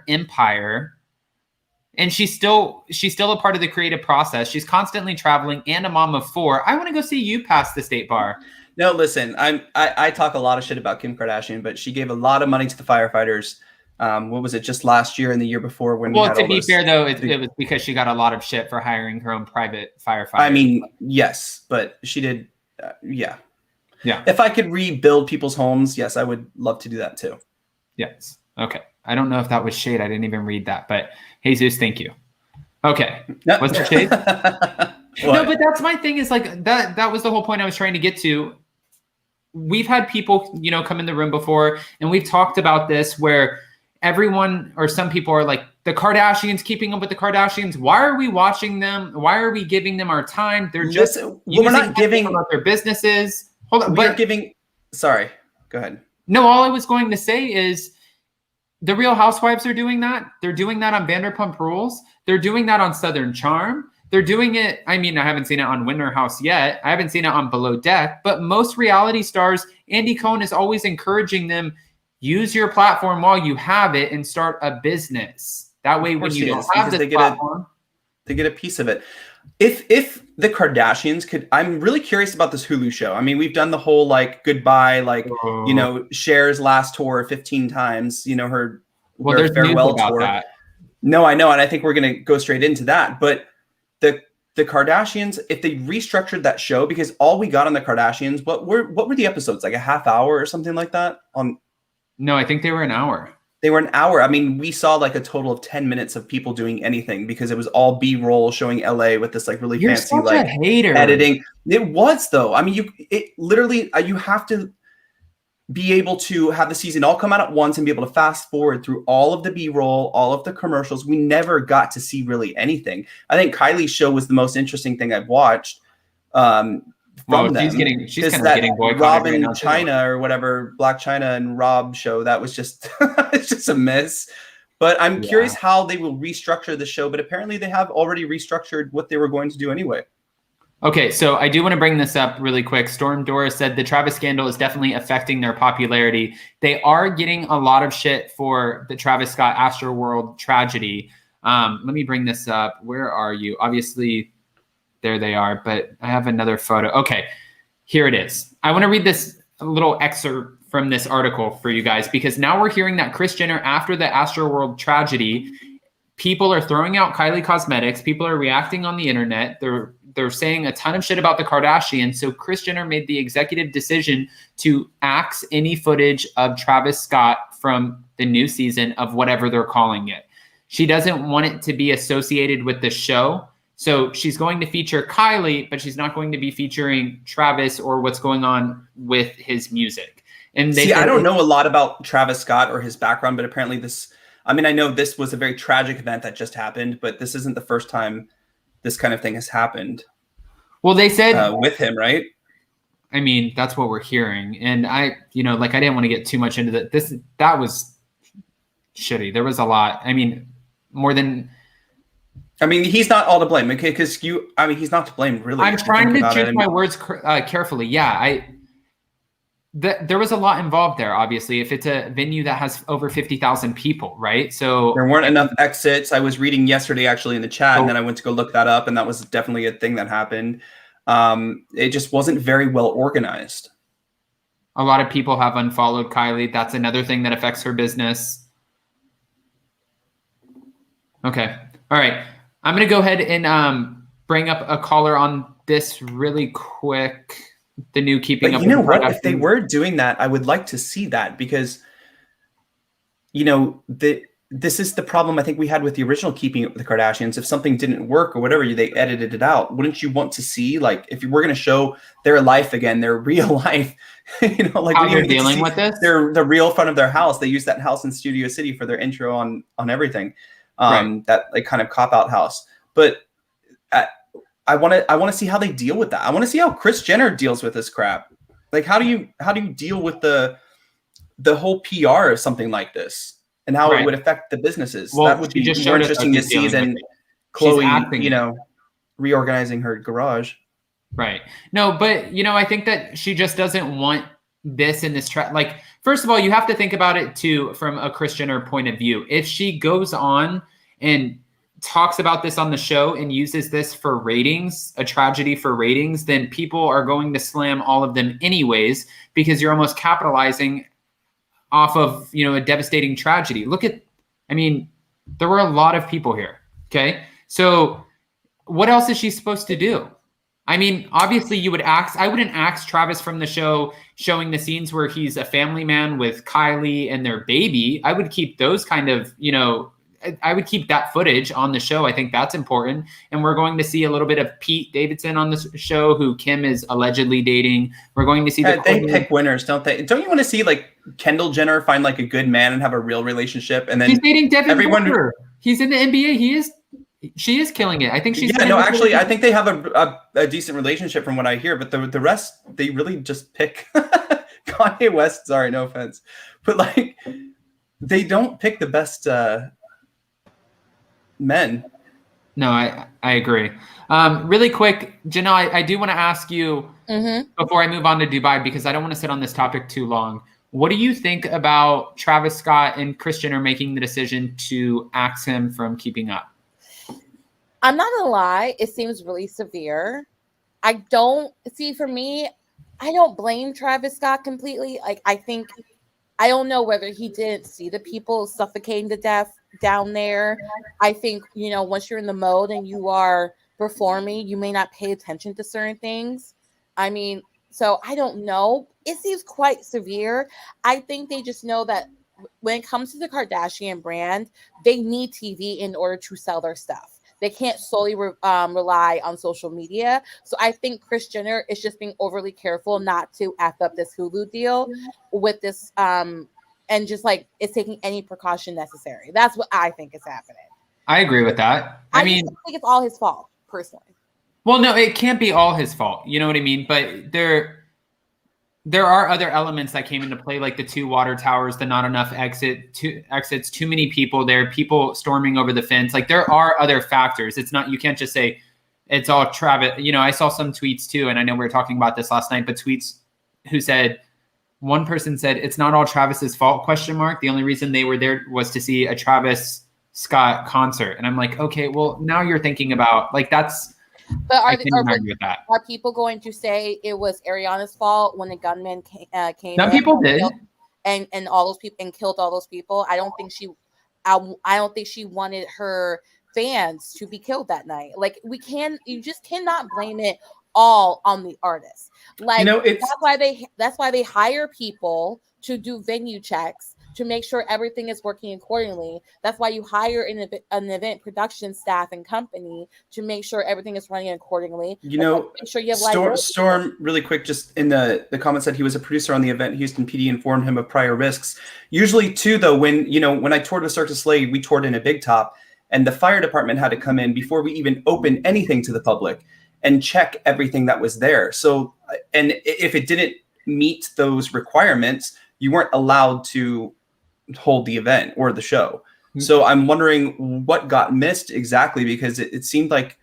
empire, and she's still a part of the creative process. She's constantly traveling and a mom of 4. I want to go see you pass the state bar. No, listen, I talk a lot of shit about Kim Kardashian, but she gave a lot of money to the firefighters. What was it, just last year and the year before when well, to be fair though, it was because she got a lot of shit for hiring her own private firefighter. I mean, yes, but she did. Yeah. If I could rebuild people's homes, yes, I would love to do that too. Yes. Okay. I don't know if that was shade. I didn't even read that, but Jesus, thank you. Okay. Yep. Was that shade? No, but that's my thing is like that was the whole point I was trying to get to. We've had people, come in the room before, and we've talked about this where everyone or some people are like, the Kardashians, keeping up with the Kardashians. Why are we watching them? Why are we giving them our time? They're just we're not giving about their businesses. Hold on, we're giving. Sorry, go ahead. No, all I was going to say is the Real Housewives are doing that. They're doing that on Vanderpump Rules. They're doing that on Southern Charm. They're doing it. I mean, I haven't seen it on Winter House yet. I haven't seen it on Below Deck. But most reality stars, Andy Cohen is always encouraging them. Use your platform while you have it and start a business. That way, when you don't have the platform, they get a piece of it. If the Kardashians could, I'm really curious about this Hulu show. I mean, we've done the whole like goodbye, like Cher's last tour 15 times. Her there's farewell news about tour. That. No, I know, and I think we're gonna go straight into that. But the Kardashians, if they restructured that show, because all we got on the Kardashians, what were the episodes, like a half hour or something like that on. No, I think they were an hour. They were an hour. I mean, we saw like a total of 10 minutes of people doing anything because it was all B-roll showing LA with this like really You're fancy such like a hater. editing. It was though. I mean, you have to be able to have the season all come out at once and be able to fast forward through all of the B-roll, all of the commercials. We never got to see really anything. I think Kylie's show was the most interesting thing I've watched. From them. She's kind of getting boycotted Rob right and now, China or whatever, Black China and Rob show, that was just it's just a miss. But I'm curious how they will restructure the show. But apparently they have already restructured what they were going to do anyway. Okay, so I do want to bring this up really quick. Storm Dora said the Travis scandal is definitely affecting their popularity. They are getting a lot of shit for the Travis Scott Astroworld tragedy. Let me bring this up. Where are you? Obviously, there they are, but I have another photo. Okay, here it is. I want to read this little excerpt from this article for you guys, because now we're hearing that Kris Jenner, after the Astroworld tragedy, people are throwing out Kylie Cosmetics. People are reacting on the internet. They're saying a ton of shit about the Kardashians. So Kris Jenner made the executive decision to axe any footage of Travis Scott from the new season of whatever they're calling it. She doesn't want it to be associated with the show. So she's going to feature Kylie, but she's not going to be featuring Travis or what's going on with his music. And I don't know a lot about Travis Scott or his background, but apparently I know this was a very tragic event that just happened, but this isn't the first time this kind of thing has happened. Well, they said with him, right? I mean, that's what we're hearing. And I didn't want to get too much into that. That was shitty. There was a lot. I mean, more than... I mean, he's not all to blame, okay? Because he's not to blame, really. I'm trying to choose my words carefully. Yeah, there was a lot involved there, obviously, if it's a venue that has over 50,000 people, right? So there weren't enough exits. I was reading yesterday, actually, in the chat, and then I went to go look that up, and that was definitely a thing that happened. It just wasn't very well organized. A lot of people have unfollowed Kylie. That's another thing that affects her business. Okay. All right. I'm going to go ahead and bring up a caller on this really quick. The new Keeping Up. You know what? If they were doing that, I would like to see that, because, this is the problem I think we had with the original Keeping It with the Kardashians. If something didn't work or whatever, they edited it out. Wouldn't you want to see, like, if you were going to show their life again, their real life, like how they're dealing with this? The real front of their house. They use that house in Studio City for their intro on everything. Right. That like kind of cop out house. But I want to see how they deal with that. I want to see how Kris Jenner deals with this crap. Like, how do you deal with the whole PR of something like this? And how it would affect the businesses. Well, that would be more interesting to see than Khloe, reorganizing her garage. Right. No, but I think that she just doesn't want this in this track. Like, first of all, you have to think about it too from a Kris Jenner point of view. If she goes on and talks about this on the show and uses this for ratings, a tragedy for ratings, then people are going to slam all of them anyways, because you're almost capitalizing off of, a devastating tragedy. There were a lot of people here. Okay. So what else is she supposed to do? Obviously I wouldn't axe Travis from the show showing the scenes where he's a family man with KYLIE and their baby. I would keep those kind of, I would keep that footage on the show. I think that's important. And we're going to see a little bit of Pete Davidson on the show, who Kim is allegedly dating. We're going to see they pick winners, don't they? Don't you want to see like Kendall Jenner find like a good man and have a real relationship? And then he's dating Devin Booker. He's in the NBA. She is killing it. I think she's. Yeah, no, actually, I think they have a decent relationship from what I hear. But the rest, they really just pick Kanye West. Sorry, no offense, but like they don't pick the best men. No, I agree. Really quick, Janelle, I do want to ask you before I move on to Dubai, because I don't want to sit on this topic too long. What do you think about Travis Scott and Kris Jenner making the decision to axe him from Keeping Up? I'm not gonna lie, it seems really severe. For me, I don't blame Travis Scott completely. Like, I don't know whether he didn't see the people suffocating to death down there. I think, once you're in the mode and you are performing, you may not pay attention to certain things. So I don't know. It seems quite severe. I think they just know that when it comes to the Kardashian brand, they need TV in order to sell their stuff. They can't solely rely on social media. So I think Kris Jenner is just being overly careful not to F up this Hulu deal with this, and just like it's taking any precaution necessary. That's what I think is happening. I agree with that. I mean, don't think it's all his fault, personally. Well, no, it can't be all his fault. You know what I mean? But there are other elements that came into play, like the 2 water towers, the not enough exits, too many people there, people storming over the fence. Like, there are other factors. It's not, you can't just say it's all Travis. I saw some tweets too, and I know we were talking about this last night, but tweets who said, one person said, it's not all Travis's fault, ? The only reason they were there was to see a Travis Scott concert. And I'm like, okay, well, now you're thinking about, like, that's, but are people going to say it was Ariana's fault when the gunman came? Some people did, and all those people and killed all those people. I don't think she wanted her fans to be killed that night. Like, you just cannot blame it all on the artist. Like, that's why they hire people to do venue checks to make sure everything is working accordingly. That's why you hire an event production staff and company to make sure everything is running accordingly. Make sure you have Storm, really quick, just in the comments said he was a producer on the event. Houston PD informed him of prior risks. Usually too, though, when I toured with Cirque du Soleil, we toured in a big top, and the fire department had to come in before we even open anything to the public and check everything that was there. So, and if it didn't meet those requirements, you weren't allowed to hold the event or the show. So I'm wondering what got missed exactly, because it seemed like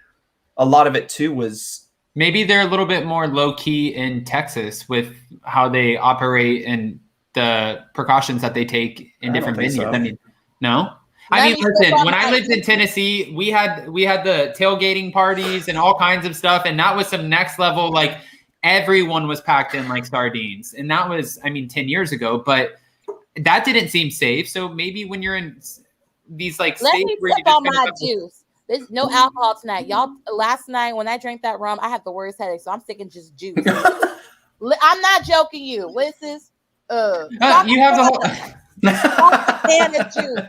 a lot of it too was maybe they're a little bit more low key in Texas with how they operate and the precautions that they take in different venues. So. No. Listen, when I lived in Tennessee, we had the tailgating parties and all kinds of stuff, and that was some next level. Like, everyone was packed in like sardines, and that was 10 years ago, but that didn't seem safe. So maybe when you're in these like let states me where sip on my juice. There's no alcohol tonight, y'all. Last night when I drank that rum, I had the worst headache, so I'm sticking just juice. I'm not joking you. What is this? You have the whole can of juice.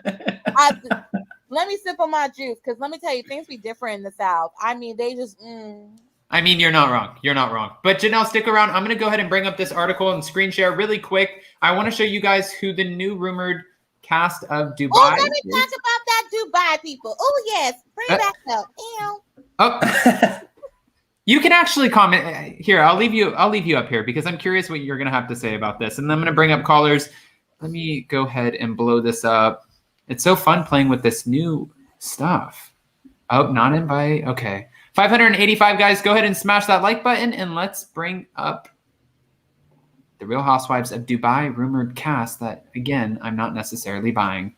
Let me sip on my juice, because let me tell you, things be different in the South. I mean, they just. I mean, you're not wrong. You're not wrong. But Janelle, stick around. I'm going to go ahead and bring up this article and screen share really quick. I want to show you guys who the new rumored cast of Dubai Oh, let me talk about that Dubai people. Oh, yes. Bring it back up. Ew. Oh, you can actually comment here. I'll leave you up here because I'm curious what you're going to have to say about this. And I'm going to bring up callers. Let me go ahead and blow this up. It's so fun playing with this new stuff. Oh, not invite. Okay. 585 guys, go ahead and smash that like button and let's bring up the Real Housewives of Dubai rumored cast that, again, I'm not necessarily buying.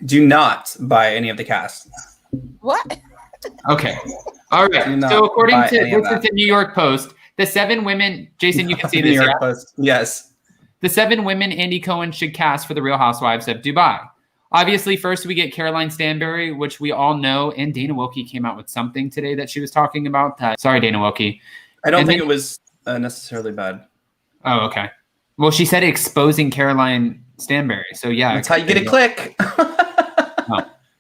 Do not buy any of the cast. What? Okay. All right. So according to the New York Post, the 7 women, Jason, you can see this. New York Post. Yes. The 7 women Andy Cohen should cast for the Real Housewives of Dubai. Obviously, first we get Caroline Stanbury, which we all know, and Dana Wilkie came out with something today that she was talking about. Sorry, Dana Wilkie. I don't think it was necessarily bad. Oh, okay. Well, she said exposing Caroline Stanbury. So, yeah. That's how you get a click.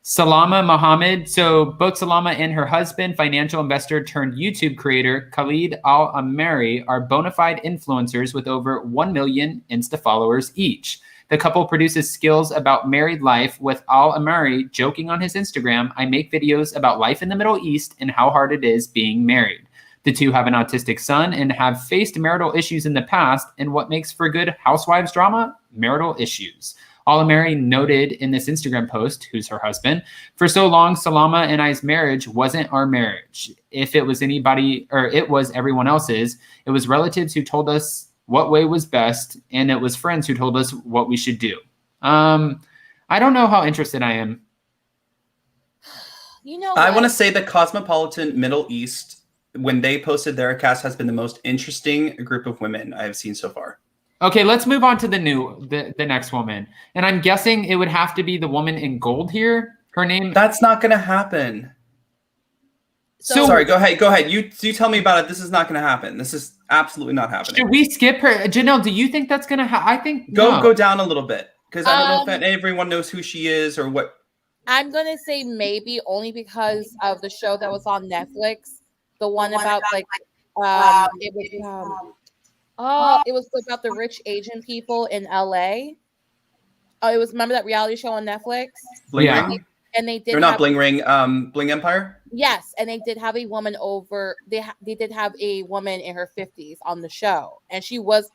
Salama Mohammed. So, both Salama and her husband, financial investor turned YouTube creator Khalid Al-Amari, are bona fide influencers with over 1 million Insta followers each. The couple produces skills about married life, with Al-Amari joking on his Instagram, "I make videos about life in the Middle East and how hard it is being married." The two have an autistic son and have faced marital issues in the past. And what makes for good housewives drama? Marital issues. Al-Amari noted in this Instagram post, who's her husband, "For so long, Salama and I's marriage wasn't our marriage. If it was anybody, or it was everyone else's, it was relatives who told us what way was best, and it was friends who told us what we should do." I don't know how interested I am. You know, I want to say the Cosmopolitan Middle East, when they posted their cast, has been the most interesting group of women I have seen so far. Okay, let's move on to the next woman. And I'm guessing it would have to be the woman in gold here. Her name. That's not going to happen. So sorry, go ahead. You tell me about it. This is not going to happen. This is absolutely not happening. Should we skip her? Janelle, do you think that's going to happen? I think go down a little bit, because I don't know if everyone knows who she is or what. I'm going to say maybe only because of the show that was on Netflix. The one about like it was about the rich Asian people in LA. Oh, it was, remember that reality show on Netflix? Bling Ring? And they did. They're not Bling Ring, Bling Empire? Yes, and they did have a woman over. They did have a woman in her 50s on the show, and she was,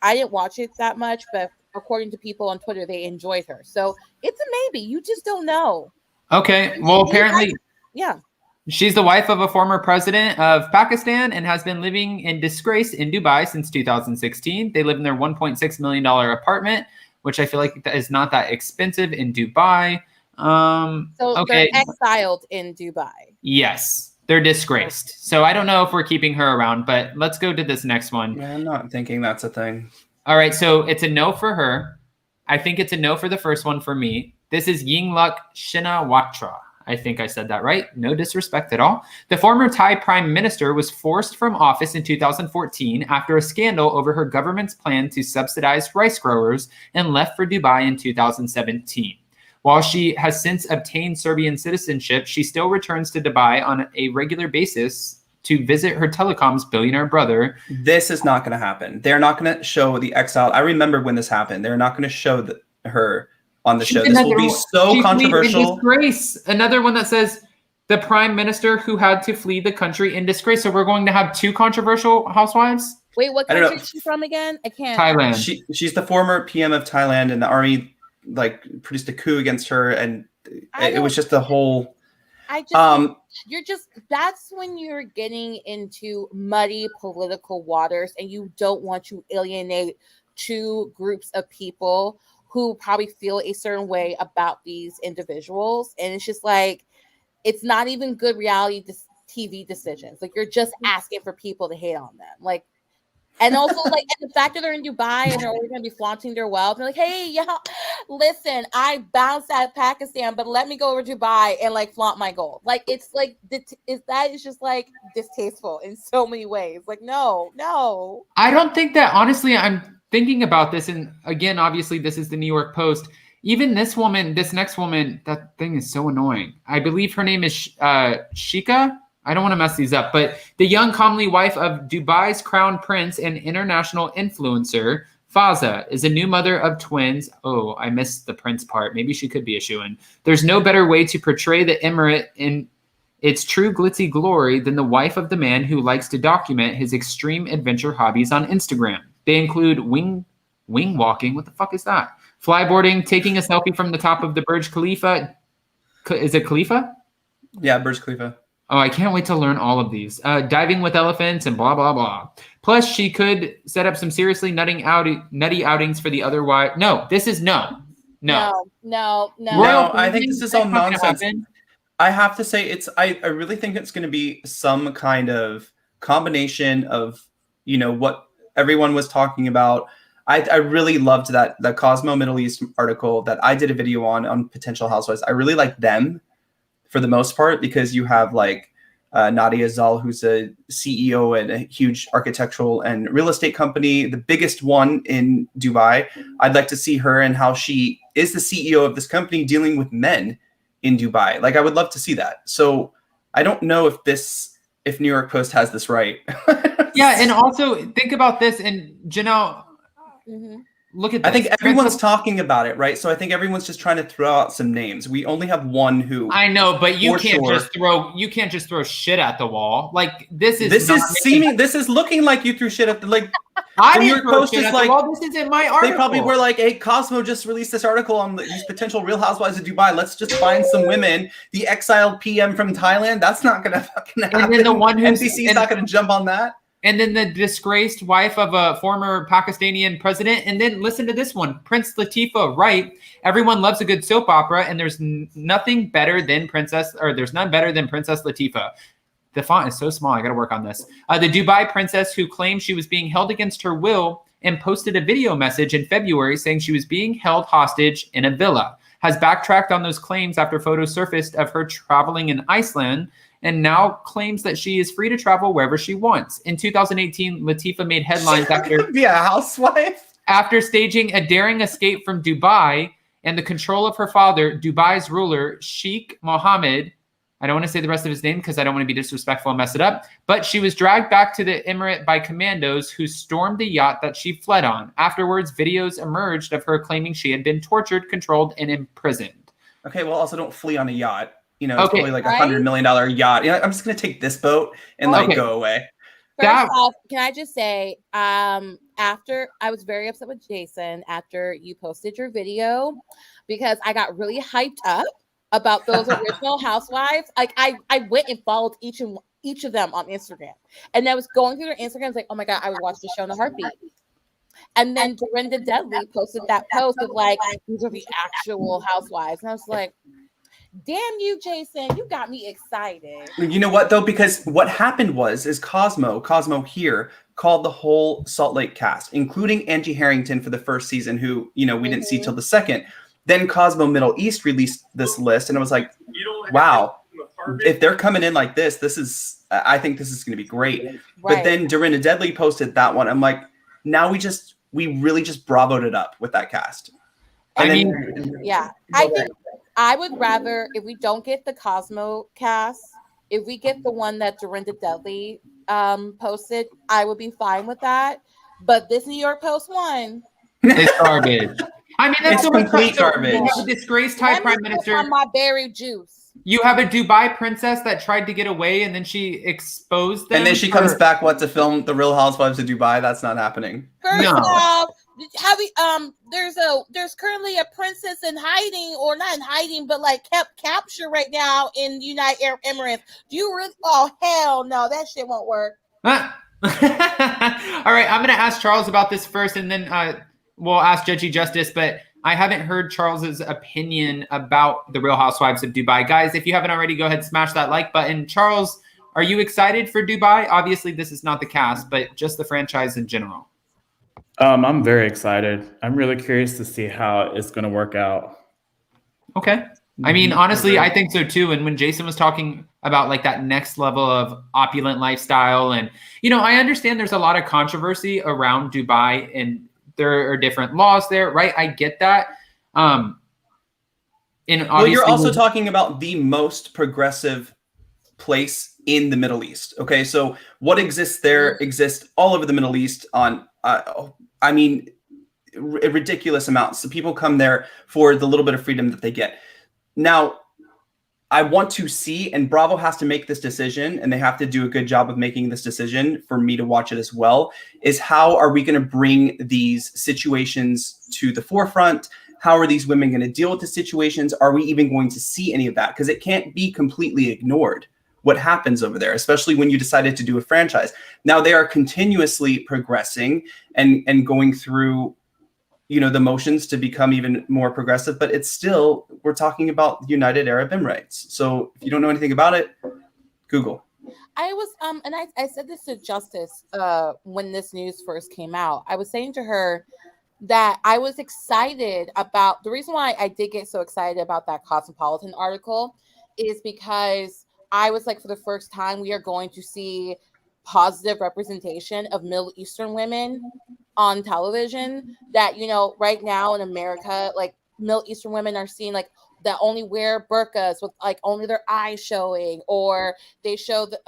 I didn't watch it that much, but according to people on Twitter, they enjoyed her. So it's a maybe. You just don't know. Okay. Well, apparently, yeah. She's the wife of a former president of Pakistan and has been living in disgrace in Dubai since 2016. They live in their $1.6 million apartment, which I feel like is not that expensive in Dubai. So they're exiled in Dubai. Yes, they're disgraced. So I don't know if we're keeping her around, but let's go to this next one. Yeah, I'm not thinking that's a thing. All right, so it's a no for her. I think it's a no for the first one for me. This is Yingluck Shinawatra. I think I said that right. No disrespect at all. The former Thai prime minister was forced from office in 2014 after a scandal over her government's plan to subsidize rice growers, and left for Dubai in 2017. While she has since obtained Serbian citizenship, she still returns to Dubai on a regular basis to visit her telecoms billionaire brother. This is not going to happen. They're not going to show the exile. I remember when this happened. They're not going to show her on the show. This will be so controversial. Disgrace. Another one that says the prime minister who had to flee the country in disgrace. So we're going to have 2 controversial housewives. Wait, what country is she from again? I can't. Thailand. She's the former PM of Thailand, and the army produced a coup against her, and it was just the whole. That's when you're getting into muddy political waters, and you don't want to alienate 2 groups of people who probably feel a certain way about these individuals. And it's just like, it's not even good reality TV decisions. Like, you're just asking for people to hate on them. Like, and also like, and the fact that they're in Dubai and they're always going to be flaunting their wealth. They're like, hey, y'all, listen, I bounced out of Pakistan, but let me go over to Dubai and like flaunt my gold. Like, it's like, that is just like distasteful in so many ways. Like, no. I don't think that, honestly, I'm thinking about this, and again, obviously, this is the New York Post. Even this next woman, that thing is so annoying. I believe her name is Shika. I don't want to mess these up, but the young, comely wife of Dubai's crown prince and international influencer, Faza, is a new mother of twins. Oh, I missed the prince part. Maybe she could be a shoo-in. There's no better way to portray the emirate in its true glitzy glory than the wife of the man who likes to document his extreme adventure hobbies on Instagram. They include wing walking. What the fuck is that? Flyboarding, taking a selfie from the top of the Burj Khalifa. Is it Khalifa? Yeah, Burj Khalifa. Oh, I can't wait to learn all of these. Diving with elephants and blah, blah, blah. Plus, she could set up some seriously nutty outings for the other wife. No, this is no. No, I think this is all nonsense. I have to say, I really think it's going to be some kind of combination of, what everyone was talking about. I really loved that Cosmo Middle East article that I did a video on potential housewives. I really like them for the most part, because you have like Nadia Zal, who's a CEO at a huge architectural and real estate company, the biggest one in Dubai. I'd like to see her and how she is the CEO of this company dealing with men in Dubai. Like, I would love to see that. So I don't know if New York Post has this right. Yeah, and also think about this, and Janelle, look at this. I think everyone's talking about it, right? So I think everyone's just trying to throw out some names. We only have one who I know, but you can't just throw shit at the wall. Like this is looking like you threw shit at the New York Post is like, this isn't my article. They probably were like, hey, Cosmo just released this article on these potential Real Housewives of Dubai. Let's just find some women. The exiled PM from Thailand. That's not gonna fucking happen. And then the one NBC's not gonna jump on that. And then the disgraced wife of a former Pakistani president. And then listen to this one, Prince Latifah, right? Everyone loves a good soap opera, and there's nothing better than there's none better than Princess Latifah. The font is so small. I got to work on this. The Dubai princess who claimed she was being held against her will and posted a video message in February saying she was being held hostage in a villa, has backtracked on those claims after photos surfaced of her traveling in Iceland, and now claims that she is free to travel wherever she wants. In 2018, Latifah made headlines after be a housewife after staging a daring escape from Dubai and the control of her father, Dubai's ruler, Sheikh Mohammed. I don't want to say the rest of his name because I don't want to be disrespectful and mess it up. But she was dragged back to the emirate by commandos who stormed the yacht that she fled on. Afterwards, videos emerged of her claiming she had been tortured, controlled, and imprisoned. Okay, well, also don't flee on a yacht. It's probably like $100 million yacht. I'm just going to take this boat and go away. First off, can I just say, after I was very upset with Jason after you posted your video because I got really hyped up about those original housewives. Like I went and followed each of them on Instagram, and I was going through their Instagrams like, oh my god, I would watch the show in a heartbeat. And then Dorinda Deadly posted that post of like, these are the actual housewives, and I was like, damn you, Jason, you got me excited. You know what though? Because what happened is Cosmo here called the whole Salt Lake cast, including Angie Harrington for the first season, who we didn't see till the second. Then Cosmo Middle East released this list, and I was like, wow, if they're coming in like this I think this is going to be great. Right. But then Dorinda Deadly posted that one. I'm like, now we really just bravoed it up with that cast. I think I would rather, if we don't get the Cosmo cast, if we get the one that Dorinda Deadly posted, I would be fine with that. But this New York Post one, it's garbage. I mean, that's so complete garbage. You have a disgraced Thai prime minister. On my berry juice. You have a Dubai princess that tried to get away, and then she exposed them. And then she comes back, to film the Real Housewives of Dubai? That's not happening. First off, there's currently a princess in hiding, or not in hiding, but like kept captured right now in United Arab Emirates. Do you really? Oh hell no, that shit won't work. All right, I'm gonna ask Charles about this first, and then we'll ask Judgy Justice, but I haven't heard Charles's opinion about the Real Housewives of Dubai. Guys, if you haven't already, go ahead and smash that like button. Charles, are you excited for Dubai? Obviously, this is not the cast, but just the franchise in general. I'm very excited. I'm really curious to see how it's going to work out. Okay. I mean, honestly, I think so too. And when Jason was talking about like that next level of opulent lifestyle, and, I understand there's a lot of controversy around Dubai and there are different laws there, right? I get that. Well, you're also talking about the most progressive place in the Middle East. Okay, so what exists there exists all over the Middle East on, I mean, ridiculous amounts. So people come there for the little bit of freedom that they get. Now, I want to see, and Bravo has to make this decision, and they have to do a good job of making this decision for me to watch it as well, is how are we going to bring these situations to the forefront? How are these women going to deal with the situations? Are we even going to see any of that? Because it can't be completely ignored what happens over there, especially when you decided to do a franchise. Now they are continuously progressing and going through, you know, the motions to become even more progressive, but it's still, we're talking about United Arab Emirates. So if you don't know anything about it, Google. I was and I said this to Justice when this news first came out. I was saying to her that I was excited about the reason why I did get so excited about that Cosmopolitan article is because I was like, for the first time, we are going to see positive representation of Middle Eastern women on television. That, you know, right now in America, like Middle Eastern women are seen like that only wear burqas with like only their eyes showing, or they show the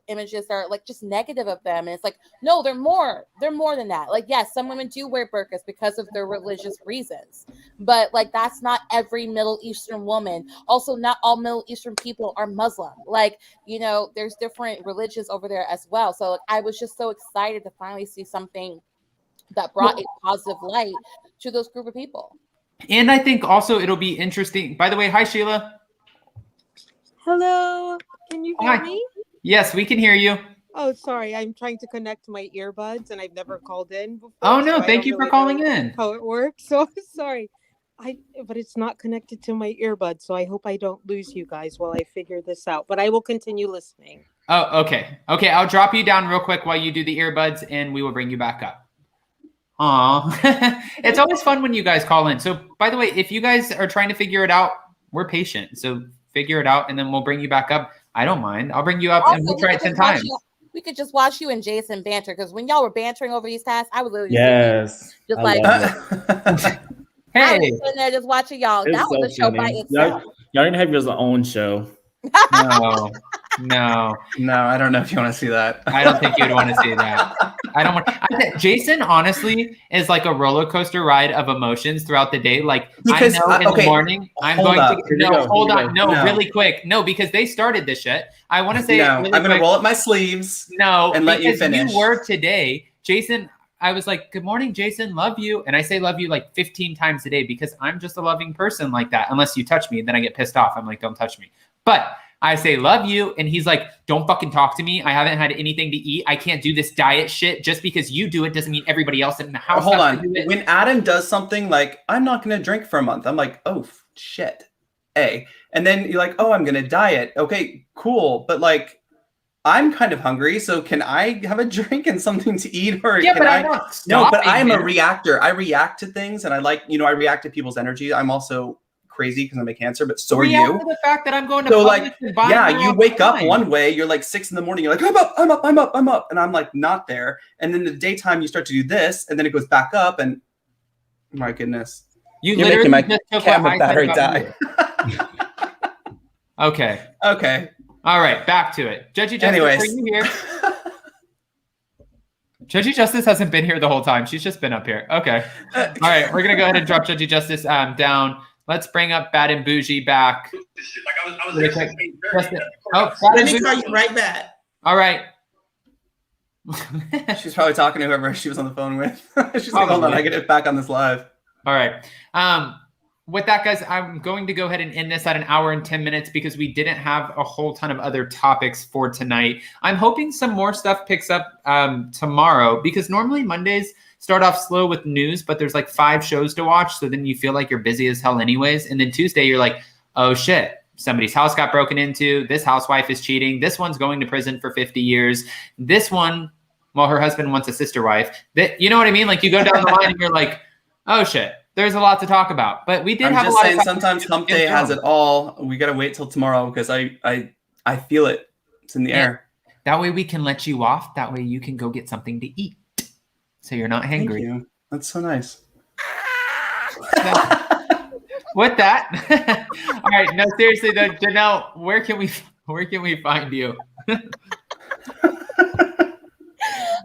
images that are like just negative of them. And it's like, no, they're more than that. Like, yes, some women do wear burqas because of their religious reasons, but like that's not every Middle Eastern woman. Also, not all Middle Eastern people are Muslim. Like, you know, there's different religions over there as well. So like, I was just so excited to finally see something that brought a positive light to those group of people. And I think also it'll be interesting. By the way, hi, Sheila. Hello. Can you hear me? Yes, we can hear you. Oh, sorry. I'm trying to connect to my earbuds and I've never called in before. Oh, no. Thank you for calling in. How it works. So sorry. But it's not connected to my earbuds. So I hope I don't lose you guys while I figure this out. But I will continue listening. Oh, okay. Okay. I'll drop you down real quick while you do the earbuds and we will bring you back up. Aw, it's always fun when you guys call in. So, by the way, if you guys are trying to figure it out, we're patient. So figure it out, and then we'll bring you back up. I don't mind. I'll bring you up, and we'll try it 10 times. We could just watch you and Jason banter, because when y'all were bantering over these tasks, I was literally just like, hey, I was sitting there just watching y'all. That was a show by itself. Y'all didn't have your own show. No, I don't know if you want to see that. I don't think you'd want to see that. I don't want. Jason honestly is like a roller coaster ride of emotions throughout the day. Like, because I know in the morning I'm going to hold on. Really quick. No, because they started this shit. I want to say I'm going to roll up my sleeves. And let you finish. You were today, Jason. I was like, good morning, Jason. Love you. And I say love you like 15 times a day because I'm just a loving person like that. Unless you touch me, then I get pissed off. I'm like, don't touch me. But I say, love you. And he's like, don't fucking talk to me. I haven't had anything to eat. I can't do this diet shit. Just because you do it doesn't mean everybody else in the house Hold on. has to do it. When Adam does something like, I'm not going to drink for a month. I'm like, oh, shit. And then you're like, oh, I'm going to diet. Okay, cool. But like, I'm kind of hungry. So can I have a drink and something to eat? Or yeah, can but I'm not stopping. No, but I'm a reactor. I react to things and I like, I react to people's energy. I'm also crazy because I'm a Cancer, but so are you. To the fact that I'm going to you wake up one way, you're like 6 a.m, you're like, I'm up, and I'm like not there. And then in the daytime you start to do this, and then it goes back up, and my goodness, you're literally making my camera battery die. Okay. All right, back to it. Judgy Justice, are you here? Judgy Justice hasn't been here the whole time. She's just been up here. Okay. All right, we're gonna go ahead and drop Judgy Justice down. Let's bring up Bad and Bougie back. Let me call you right back. All right. She's probably talking to whoever she was on the phone with. She's like, hold on, I get it back on this live. All right. With that, guys, I'm going to go ahead and end this at 1 hour and 10 minutes because we didn't have a whole ton of other topics for tonight. I'm hoping some more stuff picks up tomorrow because normally Mondays start off slow with news, but there's like 5 shows to watch. So then you feel like you're busy as hell anyways. And then Tuesday, you're like, oh shit, somebody's house got broken into. This housewife is cheating. This one's going to prison for 50 years. This one, well, her husband wants a sister wife. You know what I mean? Like you go down the line and you're like, oh shit, there's a lot to talk about. But we did have a lot of sometimes Hump Day has it all. We got to wait till tomorrow because I feel it. It's in the air. That way we can let you off. That way you can go get something to eat. So you're not hangry. Thank you. That's so nice. with that. All right. No, seriously though, Janelle, where can we find you?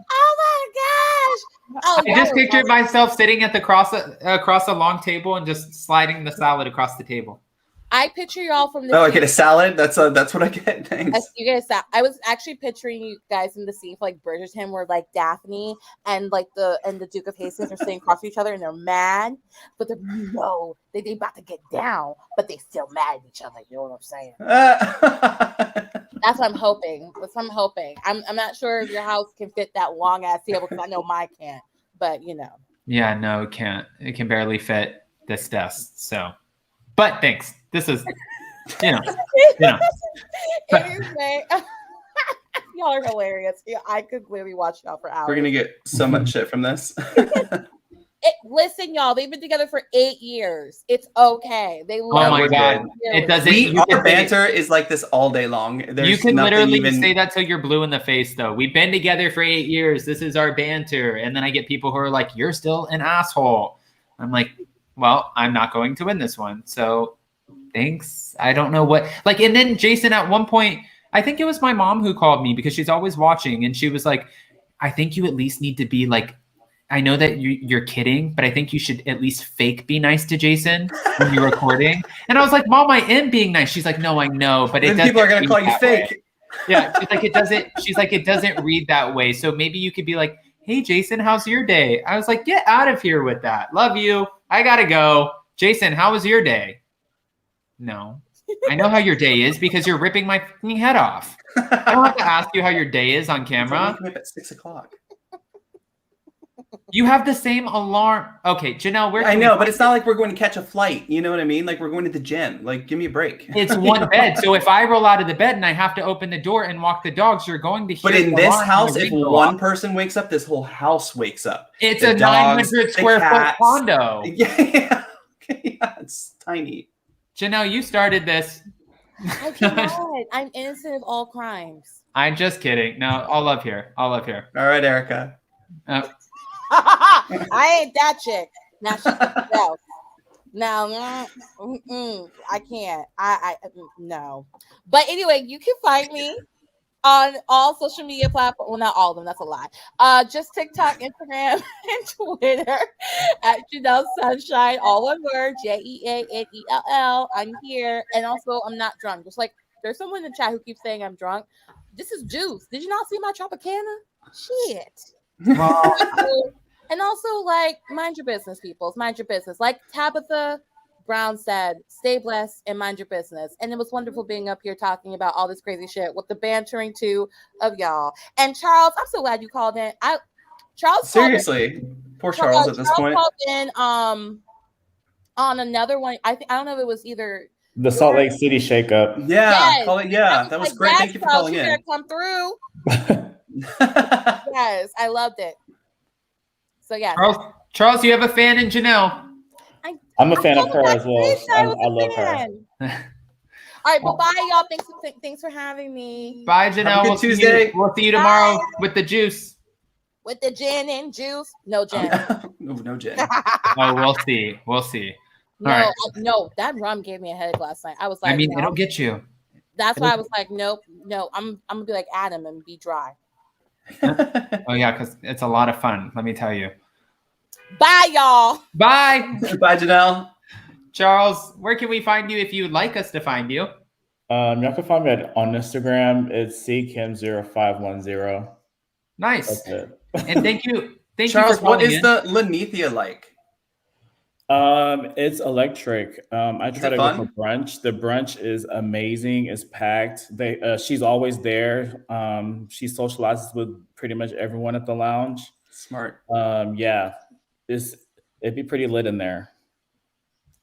Oh my gosh! Oh, I just pictured myself sitting at the across a long table and just sliding the salad across the table. I picture y'all from the. Oh, I get a salad. That's what I get. Thanks. You get a salad. I was actually picturing you guys in the scene for like Bridgerton, where like Daphne and like the Duke of Hastings are sitting across each other and they're mad, but they know that they about to get down, but they still mad at each other. You know what I'm saying? That's what I'm hoping. I'm not sure if your house can fit that long ass table because I know mine can't. But you know. Yeah, no, it can't. It can barely fit this desk. So, but thanks. This is, you know. Anyway, y'all are hilarious. Yeah, I could clearly watch y'all for hours. We're gonna get so much shit from this. Listen, y'all, they've been together for 8 years. It's okay. They love. Oh my god, it doesn't. Our banter is like this all day long. You can literally say that till you're blue in the face, though. We've been together for 8 years. This is our banter, and then I get people who are like, "You're still an asshole." I'm like, "Well, I'm not going to win this one, so thanks." I don't know what like. And then Jason, at one point, I think it was my mom who called me because she's always watching, and she was like, "I think you at least need to be like." I know that you're kidding, but I think you should at least fake be nice to Jason when you're recording. And I was like, Mom, I am being nice. She's like, no, I know, but then people are gonna call you fake. Way. Yeah, she's like, it doesn't read that way. So maybe you could be like, hey, Jason, how's your day? I was like, get out of here with that. Love you. I gotta go. Jason, how was your day? No. I know how your day is because you're ripping my fucking head off. I don't have to ask you how your day is on camera. Wake up at 6 o'clock. You have the same alarm. Okay, Janelle, where? I know, but it's not like we're going to catch a flight. You know what I mean? Like we're going to the gym. Like, give me a break. It's one bed. So if I roll out of the bed and I have to open the door and walk the dogs, you're going to hear. But in this house, if one person wakes up, this whole house wakes up. It's a 900 square foot condo. Yeah. Okay, yeah, it's tiny. Janelle, you started this. I cannot. I'm innocent of all crimes. I'm just kidding. No, all love here. All love here. All right, Erika. I ain't that chick. Now she's herself. Now, I can't. I no. But anyway, you can find me on all social media platforms. Well, not all of them. That's a lie. Just TikTok, Instagram, and Twitter at Janelle Sunshine. All one word. JeANELL. I'm here, and also I'm not drunk. Just like there's someone in the chat who keeps saying I'm drunk. This is juice. Did you not see my Tropicana? Shit. And also, like, mind your business, people. Mind your business. Like Tabitha Brown said, stay blessed and mind your business. And it was wonderful being up here talking about all this crazy shit with the bantering too of y'all. And Charles, I'm so glad you called in. Charles seriously, poor Charles at this point. Called in on another one. I don't know if it was either the Salt Lake City shakeup. Yeah, yes. That was great. Yes, thank you for calling in. Come through. Yes, I loved it. So yeah, Charles, you have a fan in Janelle. I'm a fan of her as well. I love her. All right, well, bye, y'all. Thanks for having me. Bye, Janelle. We'll Tuesday. We'll see you tomorrow with the juice. With the gin and juice. No gin. No gin. Oh, we'll see. We'll see. No, right. No, that rum gave me a headache last night. I was like, I mean, no. it'll get you. That's why I was like, nope, no. I'm gonna be like Adam and be dry. Oh yeah, because it's a lot of fun. Let me tell you. Bye, y'all. Bye. Bye, Janelle. Charles, where can we find you if you would like us to find you? Y'all can find me on Instagram. It's ckim0510. Nice. That's it. And thank you. Thank Charles, you for what is in. the Lenithia like? It's electric. I try to go for brunch. The brunch is amazing. It's packed. She's always there. She socializes with pretty much everyone at the lounge. Smart. Yeah, it'd be pretty lit in there.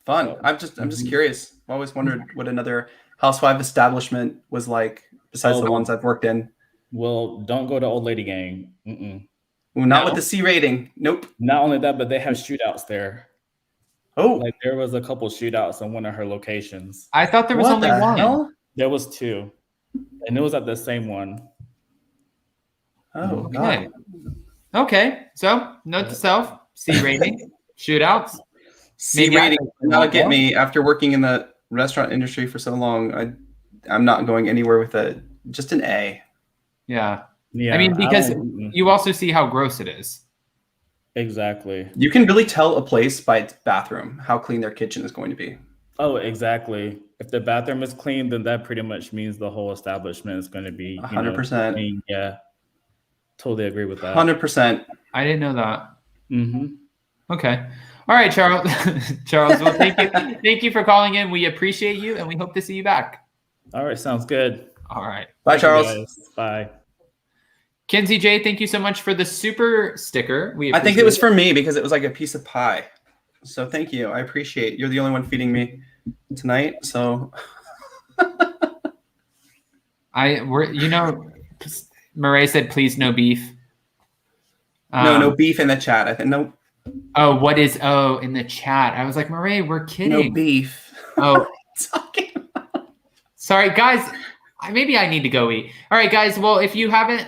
Fun. So, I'm just curious. I've always wondered what another housewife establishment was like besides the ones I've worked in. Well, don't go to Old Lady Gang. Ooh, not with the C rating. Nope. Not only that, but they have shootouts there. Oh, like there was a couple shootouts in one of her locations. I thought there was only one. Hell? There was two, and it was at the same one. Oh, okay. Okay. So note to self: C rating, shootouts. C rating. That'll get me after working in the restaurant industry for so long. I'm not going anywhere with just an A. Yeah. Yeah. I mean, because you also see how gross it is. Exactly. You can really tell a place by its bathroom how clean their kitchen is going to be. Oh, exactly. If the bathroom is clean, then that pretty much means the whole establishment is going to be 100%. Clean. Yeah. Totally agree with that. 100%. I didn't know that. Mm-hmm. Okay. All right, Charles. Charles, well, thank you. Thank you for calling in. We appreciate you, and we hope to see you back. All right. Sounds good. All right. Bye, Charles. Bye. Kenzie J, thank you so much for the super sticker. I think it was for me because it was like a piece of pie. So thank you. I appreciate it. You're the only one feeding me tonight. So Murray said, please no beef. No beef in the chat. I think no. Oh, in the chat? I was like, Murray, we're kidding. No beef. Oh, sorry, guys. Maybe I need to go eat. All right, guys. Well, if you haven't,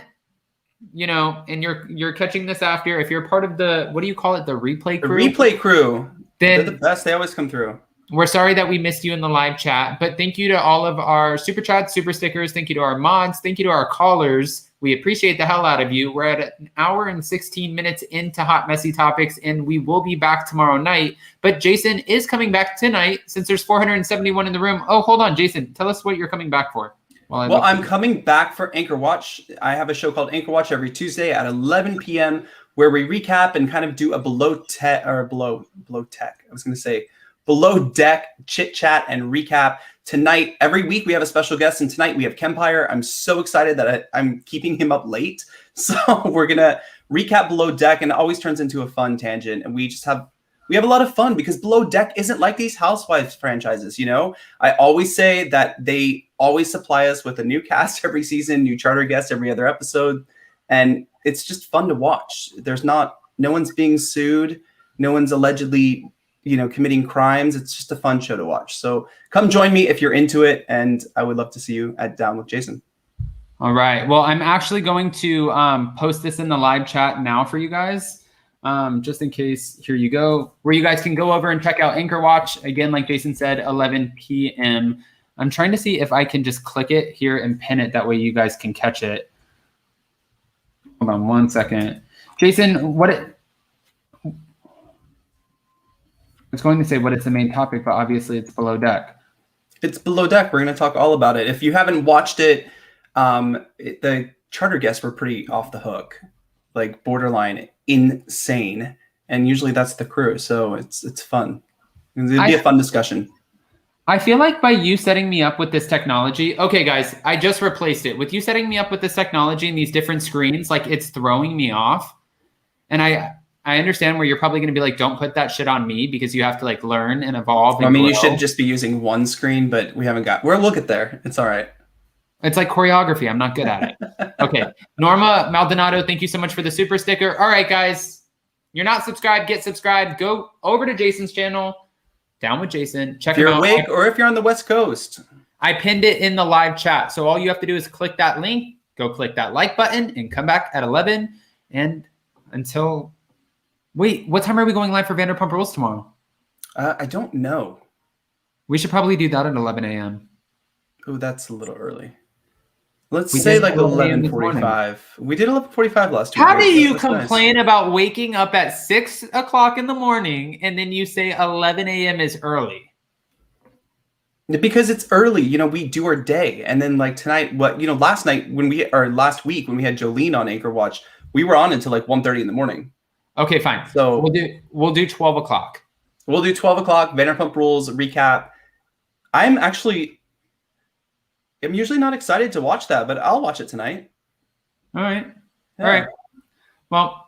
and you're catching this after, if you're part of the, what do you call it? The replay crew? The replay crew. Then they're the best. They always come through. We're sorry that we missed you in the live chat, but thank you to all of our super chats, super stickers. Thank you to our mods. Thank you to our callers. We appreciate the hell out of you. We're at an hour and 16 minutes into Hot Messy Topics, and we will be back tomorrow night. But Jason is coming back tonight since there's 471 in the room. Oh, hold on, Jason. Tell us what you're coming back for. I'm coming back for Anchor Watch. I have a show called Anchor Watch every Tuesday at 11 p.m. where we recap and kind of do a below deck chit chat and recap. Tonight, every week we have a special guest, and tonight we have Kempire. I'm so excited that I'm keeping him up late. So we're gonna recap Below Deck, and it always turns into a fun tangent. And we have a lot of fun because Below Deck isn't like these Housewives franchises. I always say that they always supply us with a new cast every season, new charter guests every other episode, and it's just fun to watch. No one's being sued, no one's allegedly committing crimes. It's just a fun show to watch. So come join me if you're into it, and I would love to see you at Down with Jason. All right. Well, I'm actually going to post this in the live chat now for you guys, just in case. Here you go, where you guys can go over and check out Anchor Watch. Again, like Jason said, 11 p.m. I'm trying to see if I can just click it here and pin it. That way you guys can catch it. Hold on 1 second. Jason, it's going to say what is the main topic, but obviously it's Below Deck. It's Below Deck. We're going to talk all about it. If you haven't watched it, the charter guests were pretty off the hook, like borderline insane. And usually that's the crew. So it's fun. It'll be a fun discussion. I feel like by you setting me up with this technology, okay, guys, I just replaced it. With you setting me up with this technology and these different screens, like it's throwing me off. And I understand where you're probably going to be like, don't put that shit on me because you have to like learn and evolve. And you grow. should just be using one screen, but we'll get there. It's all right. It's like choreography. I'm not good at it. Okay. Norma Maldonado, thank you so much for the super sticker. All right, guys, you're not subscribed, get subscribed. Go over to Jason's channel, Down with Jason. Check him out. If you're awake or if you're on the West Coast. I pinned it in the live chat. So all you have to do is click that link, go click that like button, and come back at 11. And until... Wait, what time are we going live for Vanderpump Rules tomorrow? I don't know. We should probably do that at 11 a.m. Oh, that's a little early. Let's say like 11:45. We did 11:45 last week. How do you complain about waking up at 6 o'clock in the morning and then you say 11 a.m. is early? Because it's early, we do our day. And then like tonight, last week when we had Jolene on Anchor Watch, we were on until like 1:30 in the morning. Okay, fine. So we'll do 12 o'clock. We'll do 12 o'clock, Vanderpump Rules recap. I'm usually not excited to watch that, but I'll watch it tonight. All right. Yeah. All right. Well,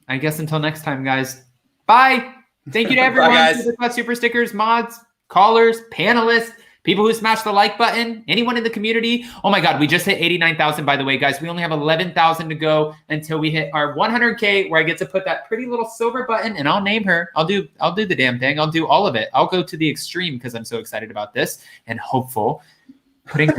I guess until next time, guys. Bye. Thank you to everyone. Bye, guys. Super stickers, mods, callers, panelists, people who smashed the like button, anyone in the community. Oh my God, we just hit 89,000, by the way, guys. We only have 11,000 to go until we hit our 100K, where I get to put that pretty little silver button, and I'll name her. I'll do the damn thing. I'll do all of it. I'll go to the extreme because I'm so excited about this and hopeful. Putting her